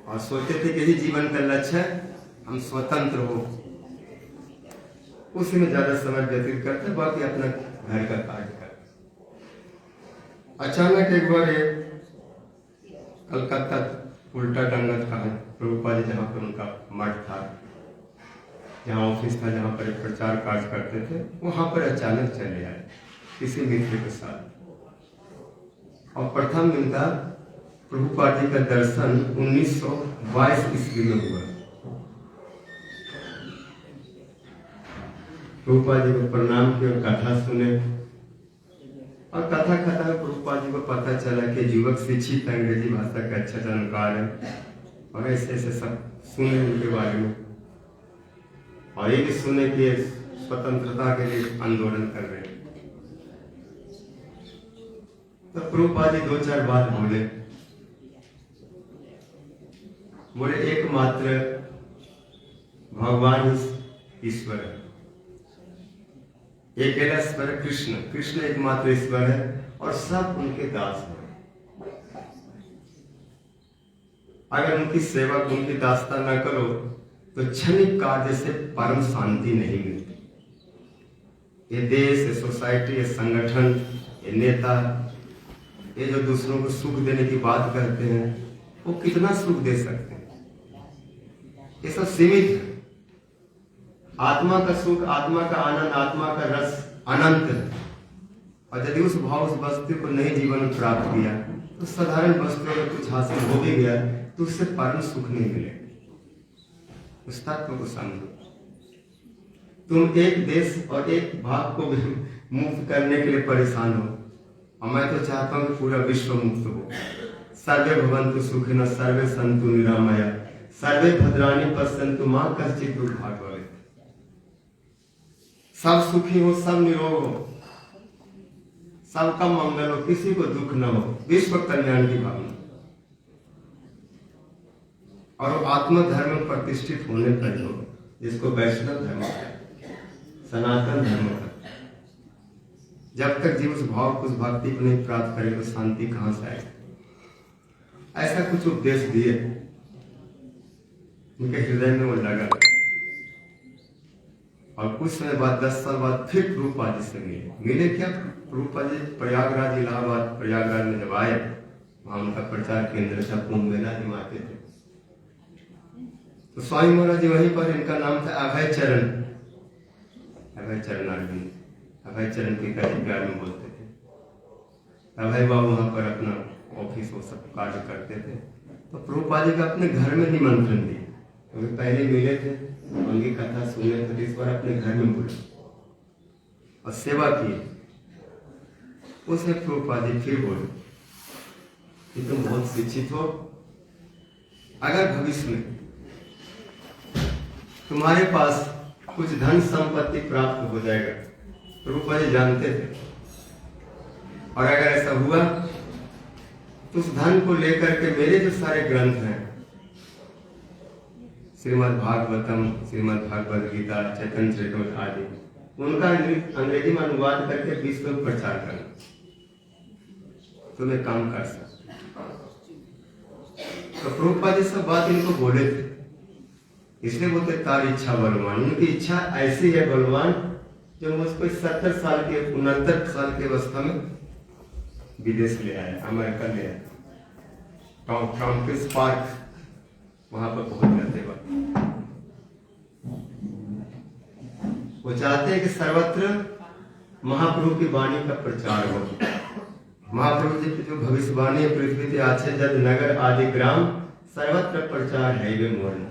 और सोचते थे कि यही जीवन का लक्ष्य है, हम स्वतंत्र हो, उसी में ज्यादा समय व्यतीत करते, बाकी अपना घर का कार्य करते। अचानक एक बार कलकत्ता उल्टा डंगत का प्रभुपाद जी, जहाँ पर उनका मठ था, जहाँ ऑफिस था, जहाँ पर प्रचार कार्य करते थे, वहां पर अचानक चले आए किसी मित्र के साथ। और प्रथम इनका प्रभुपाद जी का दर्शन 1922 ईस्वी में हुआ। प्रभुपाद जी को प्रणाम किया और कथा सुने। और कथा में प्रभुपाद जी को पता चला कि युवक शिक्षित अंग्रेजी भाषा का अच्छा जानकार है, और ऐसे ऐसे सब सुने उनके बारे में। और ये भी सुने कि स्वतंत्रता के लिए आंदोलन कर रहे हैं। तो प्रभुपाद जी 2-4 बात बोले एकमात्र भगवान ईश्वर है, एक ईश्वर कृष्ण, कृष्ण एकमात्र ईश्वर है और सब उनके दास हैं। अगर उनकी सेवा, उनकी दासता न करो तो क्षणिक कार्य से परम शांति नहीं मिलती। ये देश, ये सोसाइटी, ये संगठन, ये नेता, ये जो दूसरों को सुख देने की बात करते हैं, वो कितना सुख दे सकते हैं? ये सब सीमित है। आत्मा का सुख, आत्मा का आनंद, आत्मा का रस अनंत है। और यदि उस भाव, उस वस्तु को नहीं जीवन में प्राप्त किया तो साधारण वस्तु अगर कुछ हासिल हो भी गया तो उससे परम सुख नहीं मिलेगा। उस तत्व को समझो। तुम एक देश और एक भाग को भी मुक्त करने के लिए परेशान हो, और मैं तो चाहता हूं कि पूरा विश्व मुक्त हो। सर्वे भवन्तु सुखिनः, सर्वे सन्तु निरामया, सर्वे भद्राणि पश्यन्तु मा कश्चित् दुर्भाग्यः भवेत्। सब सुखी हो, सब निरोग हो, सबका मंगल हो, किसी को दुख न हो, विश्व कल्याण की भावना। और आत्मधर्म में प्रतिष्ठित होने पर हो, जिसको वैष्णव धर्म है, सनातन धर्म है। जब तक जीव उस भाव को, उस भक्ति को नहीं प्राप्त करे तो शांति कहां से आएगी? ऐसा कुछ उपदेश दिए, उनके हृदय में वो लगा। और कुछ समय बाद, 10 साल बाद फिर प्रभुपाद जी से मिले क्या? प्रभुपाद जी प्रयागराज, इलाहाबाद प्रयागराज में जब आए, वहां उनका प्रचार केंद्र था, कुंभ मेला निमाते थे। तो स्वामी महाराज जी वहीं पर, इनका नाम था अभय चरण, अभय चरण अरविंद, अभय चरण पिताजी प्यार में बोलते थे। अभय बाबू वहां पर अपना ऑफिस वो सब कार्य करते थे। तो प्रभुपाद जी का अपने घर में निमंत्रण दिया, क्योंकि पहले मिले थे, उनकी कथा सुने, तो इस बार अपने घर में बोले और सेवा की। उसे प्रभुपाद जी फिर बोले कि तुम बहुत शिक्षित हो, अगर भविष्य में तुम्हारे पास कुछ धन संपत्ति प्राप्त हो जाएगा, प्रभुपाद जी जानते थे, और अगर ऐसा हुआ तो उस धन को लेकर के मेरे जो सारे ग्रंथ हैं, श्रीमद् भागवतम, श्रीमद् भगवद गीता, चैतन्य चरितमृत आदि, उनका अंग्रेजी में अनुवाद करके विश्व में प्रचार करना, तुम्हें काम कर सकते। तो प्रभुपाद जी सब बात इनको बोले थे, इसलिए बोलते तार इच्छा बलवान। उनकी इच्छा ऐसी है बलवान, जो मुझको 70 साल के, 69 साल की अवस्था में विदेश ले आया, अमेरिका ले आया, टॉम्किंस पार्क, वहां पर पहुंच जाते वक्त वो चाहते हैं कि सर्वत्र महाप्रभु की वाणी का प्रचार हो। महाप्रभु जी की जो भविष्यवाणी है, पृथ्वी के आछे जद नगर आदि ग्राम सर्वत्र प्रचार है वे मोरन।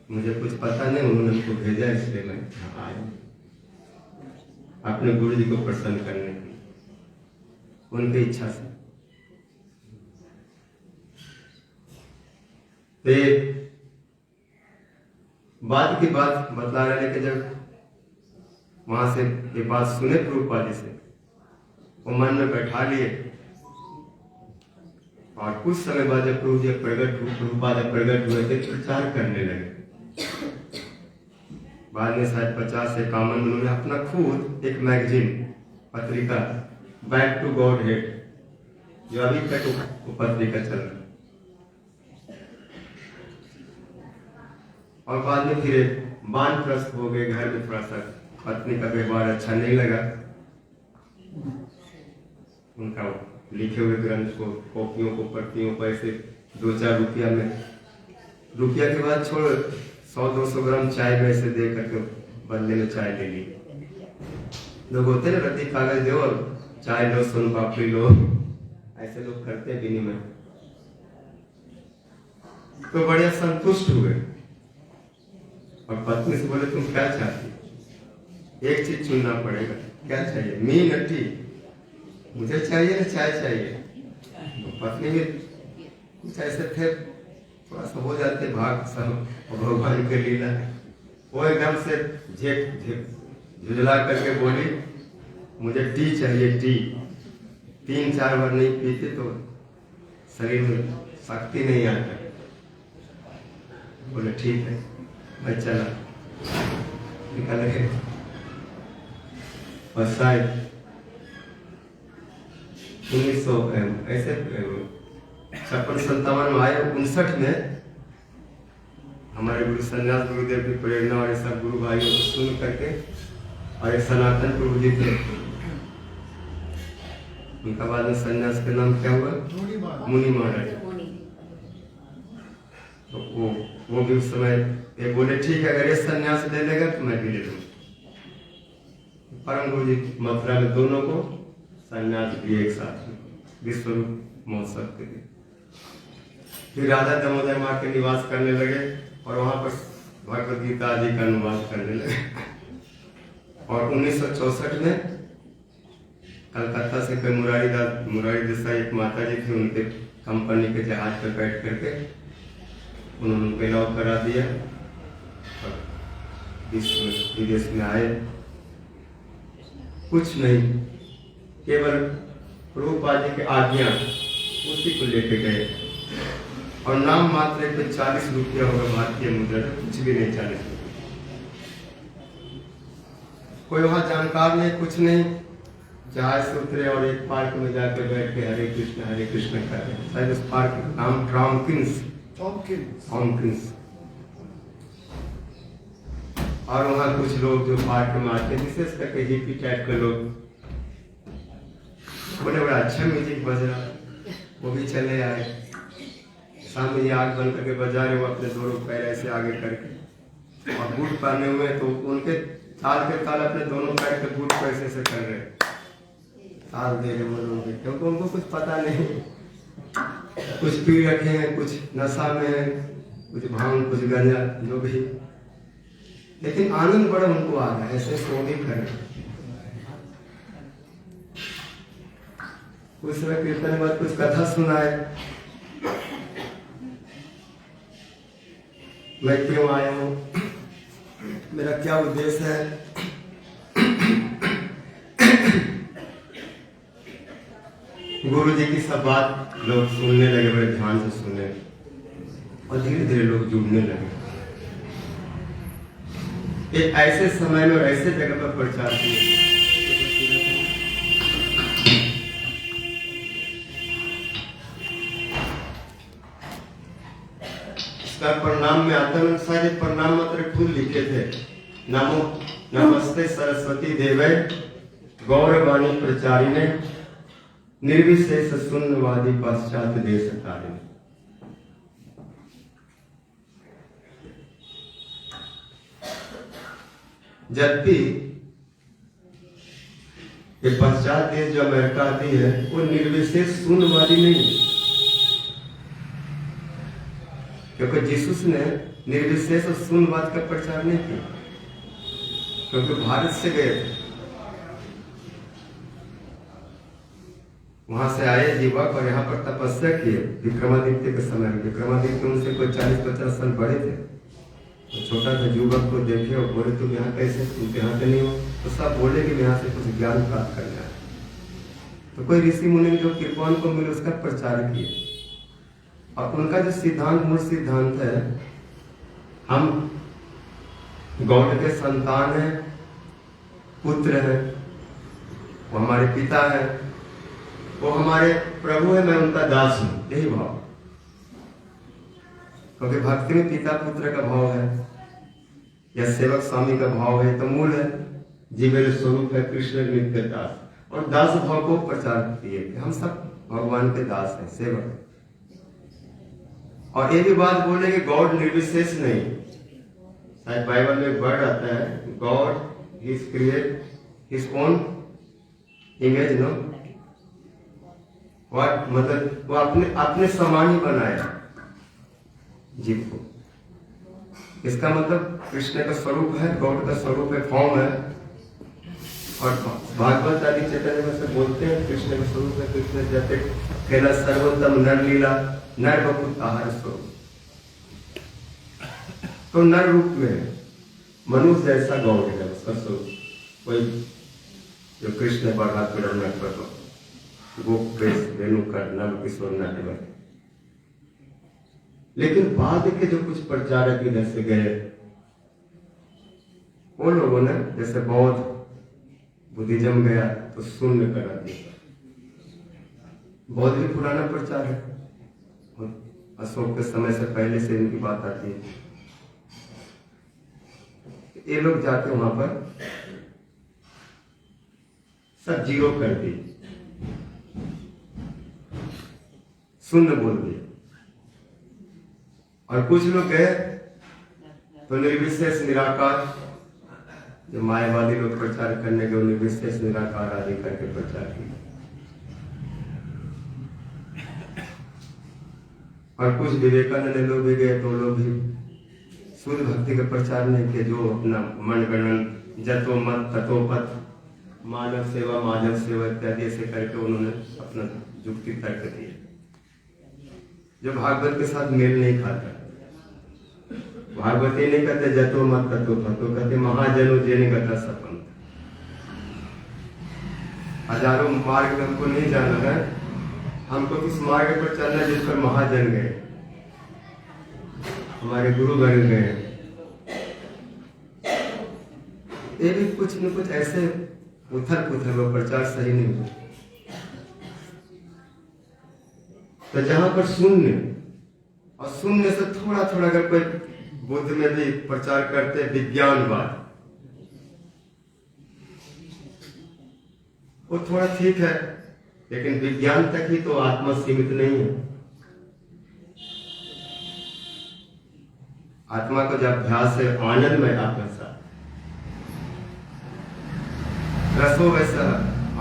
मुझे कुछ पता नहीं, उन्होंने उनको भेजा इसलिए मैं आया अपने गुरु जी को प्रसन्न करने की, उनकी इच्छा से। तो बाद की बात बतला रहे कि जब वहां से ये बात सुने प्रभुपाद जी से, वो मन में बैठा लिए और कुछ समय बाद जब प्रभुपाद जी प्रकट हुए थे, प्रचार करने लगे। बाद में शायद 50-51 उन्होंने अपना खुद एक मैगजीन पत्रिका बैक टू गॉड हेड, जो अभी तक वो पत्रिका चल रहा है, और बाद में फिर वानप्रस्थ हो गए। घर में थोड़ा सा पत्नी का व्यवहार अच्छा नहीं लगा, उनका लिखे हुए ग्रंथ को, कॉपियों को, प्रतियों को ऐसे 2-4 रुपया में, रुपया के बाद छोड़ 100-200 ग्राम चाय में ऐसे दे करके बदले में चाय ले ली। लोग होते ना, रद्दी कागज दो और चाय लो, सोन पापड़ी लो, ऐसे लोग करते हैं विनिमय। तो बड़े संतुष्ट हुए और पत्नी से बोले तुम क्या चाहती? एक चीज चुनना पड़ेगा। क्या चाहिए? मी नट्टी, मुझे चाहिए ना चाय चाहिए। तो पत्नी भी कुछ ऐसे थे, थोड़ा सा हो जाते भाग सब, और भगवान के लीला। वो एकदम से झुझला करके बोली मुझे टी चाहिए, टी। 3-4 बार नहीं पीते तो शरीर में शक्ति नहीं आता। बोले ठीक है, मैं चला, निकल गए। और शायद 1900 ऐसे 56-57 में आए। 59 में हमारे गुरु सन्यास गुरुदेव की प्रेरणा और सब गुरु भाइयों को सुन करके, और एक सनातन प्रभु जी थे, उनका बाद में सन्यास का नाम क्या हुआ? मुनि महाराज। तो वो भी उस समय ये बोले ठीक है, अगर ये सन्यास ले लेगा तो मैं भी ले लूंगा। परम गुरु जी मथुरा में दोनों को सन्यास दिए एक साथ में, विश्व महोत्सव के लिए। फिर राधा दामोदर माँ के निवास करने लगे और वहां पर भगवद गीता आदि का अनुवाद करने लगे। और 1964 में कलकत्ता से कोई मुरारी देसाई एक माता जी थी, उनके कंपनी के जहाज पर बैठ करके उन्होंने उनको अलाउ करा दिया और विदेश में आए। कुछ नहीं, केवल प्रभुपाद जी की आज्ञा उसी को लेके गए, और नाम मात्र पे 40 रुपया होगा भारतीय मुद्रा, कुछ भी नहीं। 40 रुपया। कोई वहां जानकार नहीं, कुछ नहीं, जहाज से उतरे और एक पार्क में जाकर बैठ के हरे कृष्ण कर रहे हैं। शायद उस पार्क का नाम टॉमकिंस। और वहां कुछ लोग जो पार्क में आते हैं, विशेष करके हिपी टाइप के लोग, बोले बड़ा अच्छा म्यूजिक बज रहा, वो भी चले आए। सामने आग बन करके बजा रहे, वो अपने दोनों पैर ऐसे आगे करके और बूट पहने हुए, तो उनके ताल के ताल अपने दोनों पैर के बूट को ऐसे ऐसे कर रहे, ताल दे रहे वो लोग, क्योंकि उनको कुछ पता नहीं। कुछ पी रखे हैं, कुछ नशा में है, कुछ भांग, कुछ गंजा, जो भी, लेकिन आनंद बड़ा उनको आ रहा है, ऐसे सो भी कर रहे। कुछ समय कीर्तन के बाद कुछ कथा सुनाए, मैं क्यों आया हूँ, मेरा क्या उद्देश्य है। गुरु जी की सब बात लोग सुनने लगे, बड़े ध्यान से सुनने, और धीरे धीरे लोग जुड़ने लगे। एक ऐसे समय में और ऐसे जगह पर प्रचार किया, इसका प्रणाम में आता है, शायद प्रणाम मात्र खुद लिखे थे। नमो नमस्ते सरस्वती देवे गौरवाणी प्रचारिणे निर्विशेष शून्यवादी पश्चात देश तारिणे। जबकि ये पश्चात देश जो अमेरिका आती है वो निर्विशेष शून्यवादी नहीं है, क्योंकि जीसस ने निर्विशेष और शून्यवाद का प्रचार नहीं किया, क्योंकि भारत से गए थे, वहां से आए जीवक और यहाँ पर तपस्या किए विक्रमादित्य के समय। विक्रमादित्य उनसे कोई 40-50 साल बड़े थे, तो छोटा सा युवक को देखे और बोले तुम यहाँ कैसे, तुम यहाँ के नहीं हो, तो सब बोले कि यहाँ से कुछ ज्ञान प्राप्त करना है। तो कोई ऋषि मुनि जो कृपान को मिले उसका प्रचार किए, और उनका जो सिद्धांत, मूल सिद्धांत है, हम गॉड के संतान हैं, पुत्र हैं, वो हमारे पिता है, वो हमारे प्रभु है, मैं उनका दास हूं, यही भाव। क्योंकि भक्ति में पिता पुत्र का भाव है या सेवक स्वामी का भाव है, तो मूल है जीवन स्वरूप है कृष्ण नित्य दास, और दास भाव को प्रचार किए कि हम सब भगवान के दास हैं, सेवक हैं। और ये भी बात बोले कि गॉड निर्विशेष नहीं, शायद बाइबल में एक वर्ड आता है, God is create his own image, know what, मतलब वो अपने समान ही बनाया जीव को। इसका मतलब कृष्ण का स्वरूप है, गॉड का स्वरूप है, फॉर्म है। और भागवत आदि चैतन्य में से बोलते हैं कृष्ण का स्वरूप है, कृष्ण जैसे खेला सर्वोत्तम नर लीला, नर बकुत आहार स्वरूप, तो नर रूप में मनुष्य जैसा गॉड है उसका स्वरूप। कोई जो कृष्ण बढ़ा कर न करो गोप प्रेस वेणु कर नव किशोर न। लेकिन बाद के जो कुछ प्रचारक इधर से गए, वो लोगों ने जैसे बौद्ध बुद्धिज्म गया तो शून्य करा दिया। बौद्ध भी पुराना प्रचार है, अशोक के समय से पहले से इनकी बात आती है। ये लोग जाके वहां पर सब जीरो कर दी, शून्य बोल दिए। और कुछ लोग गए तो निर्विशेष निराकार, जो मायावादी लोग प्रचार करने के, निर्विशेष निराकार आदि करके प्रचार किया। और कुछ विवेकानंद लोग भी गए तो लोग भी शुद्ध भक्ति का प्रचार नहीं किया, जो अपना मनगणन जतो मत ततो पथ, मानव सेवा माधव सेवा इत्यादि ऐसे करके उन्होंने अपना युक्ति तर्क दिए, जो भागवत के साथ मेल नहीं खाता। भागवत ये नहीं कहते जतो मत ततो पथो, कहते महाजनो जेने गता सपंथ। हजारों मार्ग में हमको नहीं जाना है, हमको किस मार्ग पर चलना जिस पर महाजन गए, हमारे गुरु बन गए। ये भी कुछ न कुछ ऐसे उथल पुथल, वो प्रचार सही नहीं हुआ। तो जहां पर शून्य, और शून्य से थोड़ा थोड़ा अगर कोई बुद्ध में भी प्रचार करते विज्ञानवाद, वो थोड़ा ठीक है, लेकिन विज्ञान तक ही तो आत्मा सीमित नहीं है। आत्मा का जब अभ्यास है आनंद में आपके साथ, रसो वैसा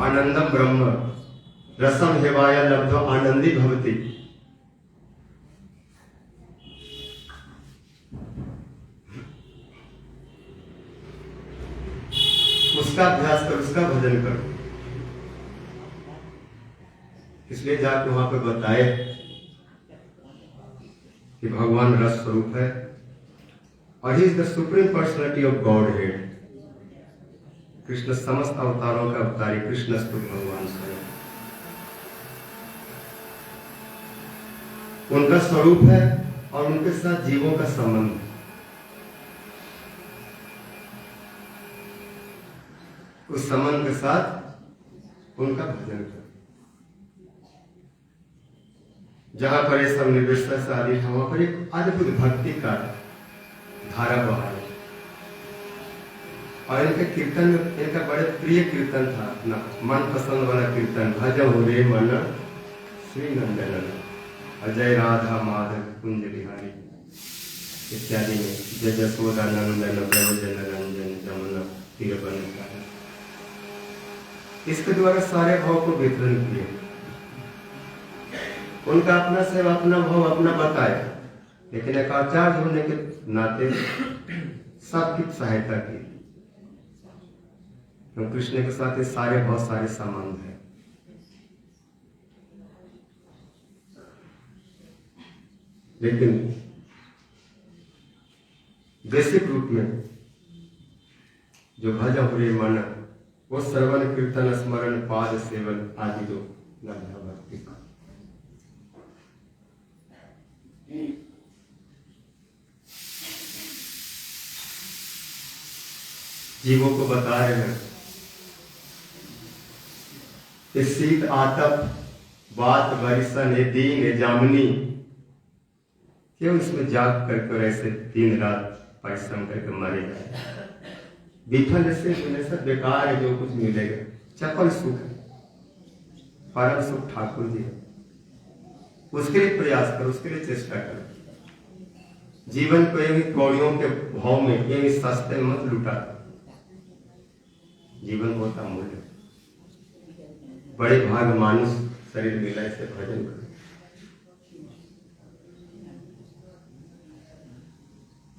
आनंदम ब्रह्म रसम हेवाया लब्धो आनंदी भवति। उसका अभ्यास करो, उसका भजन करो। इसलिए जाके वहां पर बताए कि भगवान रस स्वरूप है और he is the supreme personality of God head. Krishna समस्त अवतारों का अवतारी, कृष्ण स्तुत भगवान स्वयं, उनका स्वरूप है और उनके साथ जीवों का संबंध है। उस संबंध के साथ उनका भजन करो। जहां पर ये सब निर्विशेष आदि था, वहां पर एक अद्भुत भक्ति का धारा बहा है। और इनके कीर्तन, इनका बड़े प्रिय कीर्तन था, अपना मन पसंद वाला कीर्तन, भजो रे मन श्री नंदन अजय राधा माधव कुंज बिहारी इत्यादि में, जय जसोदा नंदन ब्रज रंजन जमुना इसके द्वारा सारे भाव को वितरण किए। उनका अपना से अपना भाव अपना बताया, लेकिन एक आचार्य होने के नाते सबकी सहायता की। तो कृष्ण के साथ ये सारे भाव सारे संबंध है। लेकिन बेसिक रूप में जो भजन प्रिय मन वो श्रवण कीर्तन स्मरण पाद सेवन आदि जो लभ्य भक्ति का। जीवों को बता रहे हैं कि शीत आतप बात बरिसन ए दीन ए जामनी, क्यों इसमें जाग करके ऐसे दिन रात परिश्रम करके मरे जाए। विफल ऐसे मिले सब बेकार है, जो कुछ मिलेगा चपल सुख है, परम सुख ठाकुर जी है, उसके लिए प्रयास करो, उसके लिए चेष्टा करो। जीवन को यही कौड़ियों के भाव में यही सस्ते में मत लुटा। जीवन बहुत अमूल्य, बड़े भाग मानुष शरीर मिला इसे भजन करो।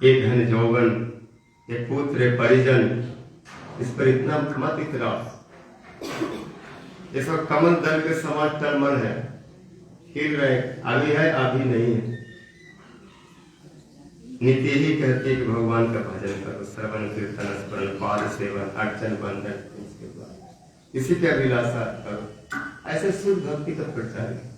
ये धन जौवन ये पुत्र परिजन, इस पर इतना मत इतरा। ये सब कमल दल के समान टलमल है, हिल रहे, अभी है अभी नहीं है। नीति ही कहती है कि भगवान का भजन करो, श्रवण कीर्तन स्मरण पाद सेवन अर्चन बंधन, इसके बाद इसी की अभिलाषा करो। ऐसे शुद्ध भक्ति का प्रचार है।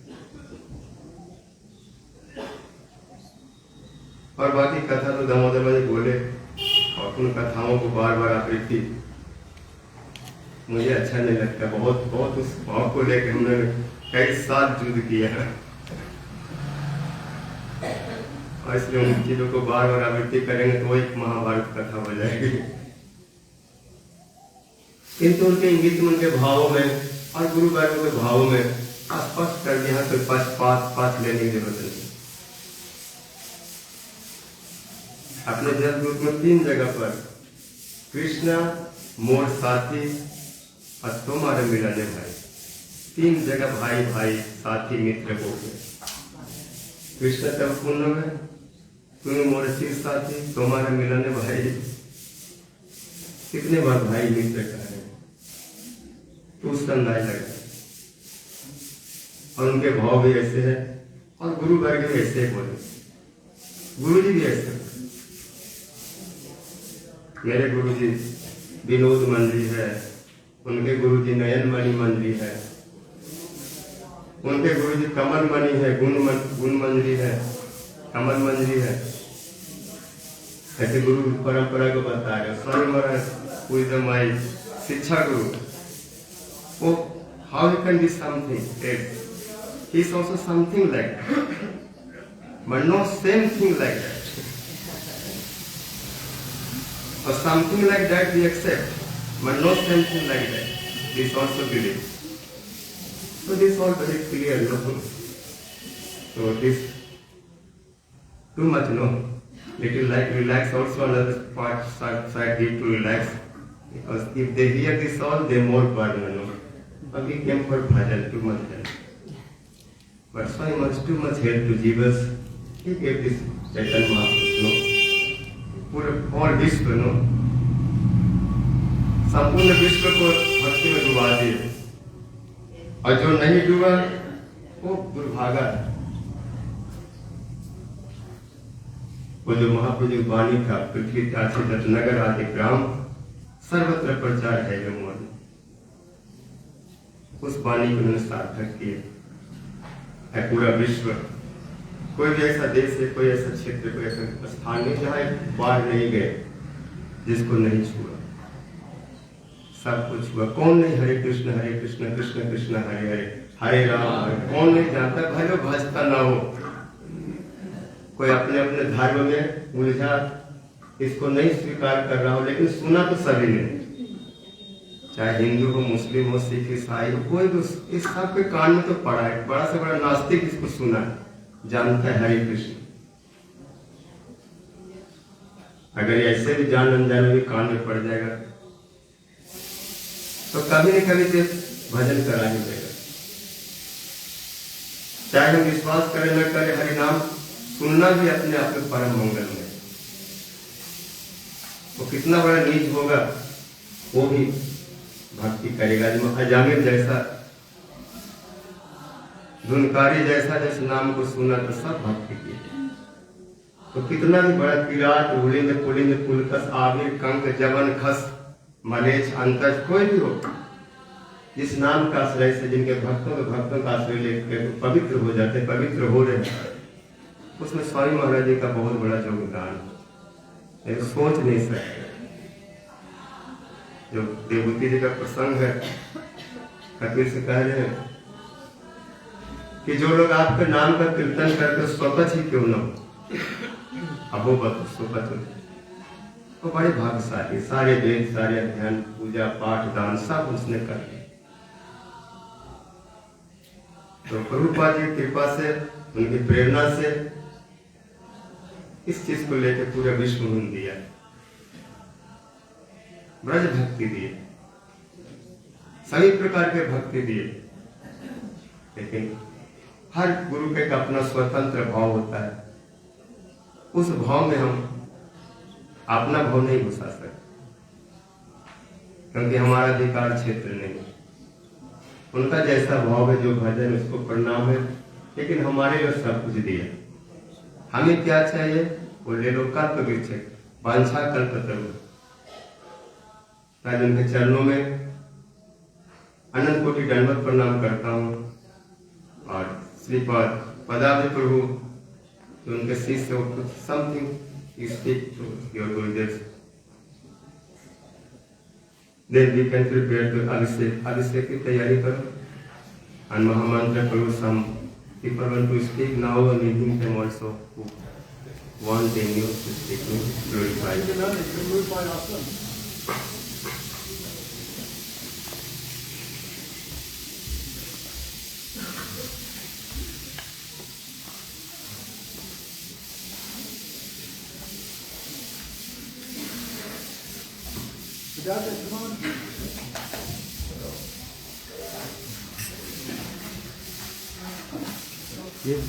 और बाकी कथा तो दामोदर जी बोले, और उन कथाओं को बार बार आवृत्ति मुझे अच्छा नहीं लगता। बहुत बहुत उस भाव को लेकर हमने कई साल युद्ध किया है, और इसलिए उन चीजों को बार बार आवृत्ति करेंगे तो वो एक महाभारत कथा हो जाएगी। किंतु उनके इंगित उनके भावों में और गुरु वर्ग के भावों में स्पष्ट कर दिया, कोई पक्षपात लेने की जरूरत नहीं। अपने जल रूप में 3 जगह पर कृष्णा मोर साथी और तुम्हारे मिलने भाई, 3 जगह भाई भाई साथी मित्र हो गए। कृष्ण तब पुण्य में, तुम मोर शिव साथी, तुम्हारे मिलने भाई। कितने बार भाई मित्र कह रहे हैं, तो उसका अंदाज लगा। और उनके भाव भी ऐसे है, और गुरु वर्ग भी ऐसे बोले, गुरु जी भी ऐसे। मेरे गुरुजी विनोद मंत्री है, उनके गुरुजी नयन मणि मंत्री है, उनके गुरुजी कमल मणि है, गुण मंत्री है, कमल मंत्री है। ऐसे गुरु परंपरा को बता रहे। स्वामी महाराज माई शिक्षा गुरु, वो how you can be something else, he is also something like that, but no same thing like that. Or something like that we accept, but not something like that. This also believe. So this all very clear, no? So this too much, no? Little like relax also another part side need to relax, because if they hear this all, they more burden, no? But we came for bhajan, too much help. But so much too much help to Jesus. He gave this Chaitanya Mahaprabhu, no? पूरे और विश्व no, संपूर्ण विश्व को भक्ति में डुबा दिए, और जो नहीं डूबा वो दुर्भागा है। वो जो महाप्रभु वाणी का पृथ्वी त्याचे नगर आदि ग्राम सर्वत्र प्रचार है, जो मन उस वाणी को उन्होंने सार्थक किया है। पूरा विश्व, कोई भी ऐसा देश है, कोई ऐसा क्षेत्र, कोई ऐसा स्थान नहीं जहाँ बाहर नहीं गए जिसको नहीं छुआ। सब कुछ हुआ। कौन नहीं हरे कृष्ण कृष्ण कृष्ण हरे हरे, हरे राम, कौन नहीं जानता, भले भजता ना हो। कोई अपने अपने धर्म में उलझा, इसको नहीं स्वीकार कर रहा हो, लेकिन सुना तो सभी ने, चाहे हिंदू हो, मुस्लिम हो, सिख, ईसाई हो, कोई भी इस सबके कान में तो पड़ा है। बड़ा से बड़ा नास्तिक इसको सुना है, जानता है हरे कृष्ण। अगर ऐसे भी जान अनजाने भी कान में पड़ जाएगा तो कभी न कभी तो भजन करा ही देगा। चाहे हम विश्वास करें न करें, हरि नाम सुनना भी अपने आप में परम मंगल में। वो कितना बड़ा नीच होगा वो भी भक्ति करेगा। जो अजामिल जैसा, धुनकारी जैसा जिस नाम को सुना तो सब भक्ति की। तो कितना भी बड़ा किरात, उलिंद, पुलिंद, पुलकस, आविर, कंक, जवन, खस, मलेच्छ, अंतज कोई भी हो, जिस नाम का आश्रय से, जिनके भक्तों का आश्रय लेकर पवित्र हो जाते, पवित्र हो रहे, उसमें स्वामी महाराज जी का बहुत बड़ा योगदान है, सोच नहीं सकते। जो देवभूति जी का प्रसंग है, कबीर से कह रहे हैं कि जो लोग आपके नाम का कीर्तन करते स्वपच ही क्यों न हो, अब वो स्वपच हो, वो बड़े भाग्यशाली। सारे वेद, सारे अध्ययन, पूजा पाठ, दान सब उसने कर दिया। तो प्रभुपाद जी की कृपा से, उनकी प्रेरणा से इस चीज को लेकर पूरा विश्व में दिया, ब्रज भक्ति दिए, सभी प्रकार के भक्ति दिए। लेकिन हर गुरु के अपना स्वतंत्र भाव होता है, उस भाव में हम अपना भाव नहीं घुसा सकते, क्योंकि हमारा अधिकार क्षेत्र नहीं। उनका जैसा भाव है, जो भजन, उसको प्रणाम है, लेकिन हमारे लिए सब कुछ दिया। हमें क्या चाहिए वो ले लो, कल्प वृक्ष, वांछा कल्पतरु। मैं उनके चरणों में अनंत कोटि दंडवत प्रणाम करता हूँ। और श्रीपाद पदाब्ज प्रभु, तो उनके शिष्य कुछ something speak to your Gurudev, then we can prepare to अभिषेक की तैयारी करो। and महामंत्र करो। some people want to speak now, and leaving them also who want them to speak, glorify. Glorify ourselves. Vedanta, come on. Yes,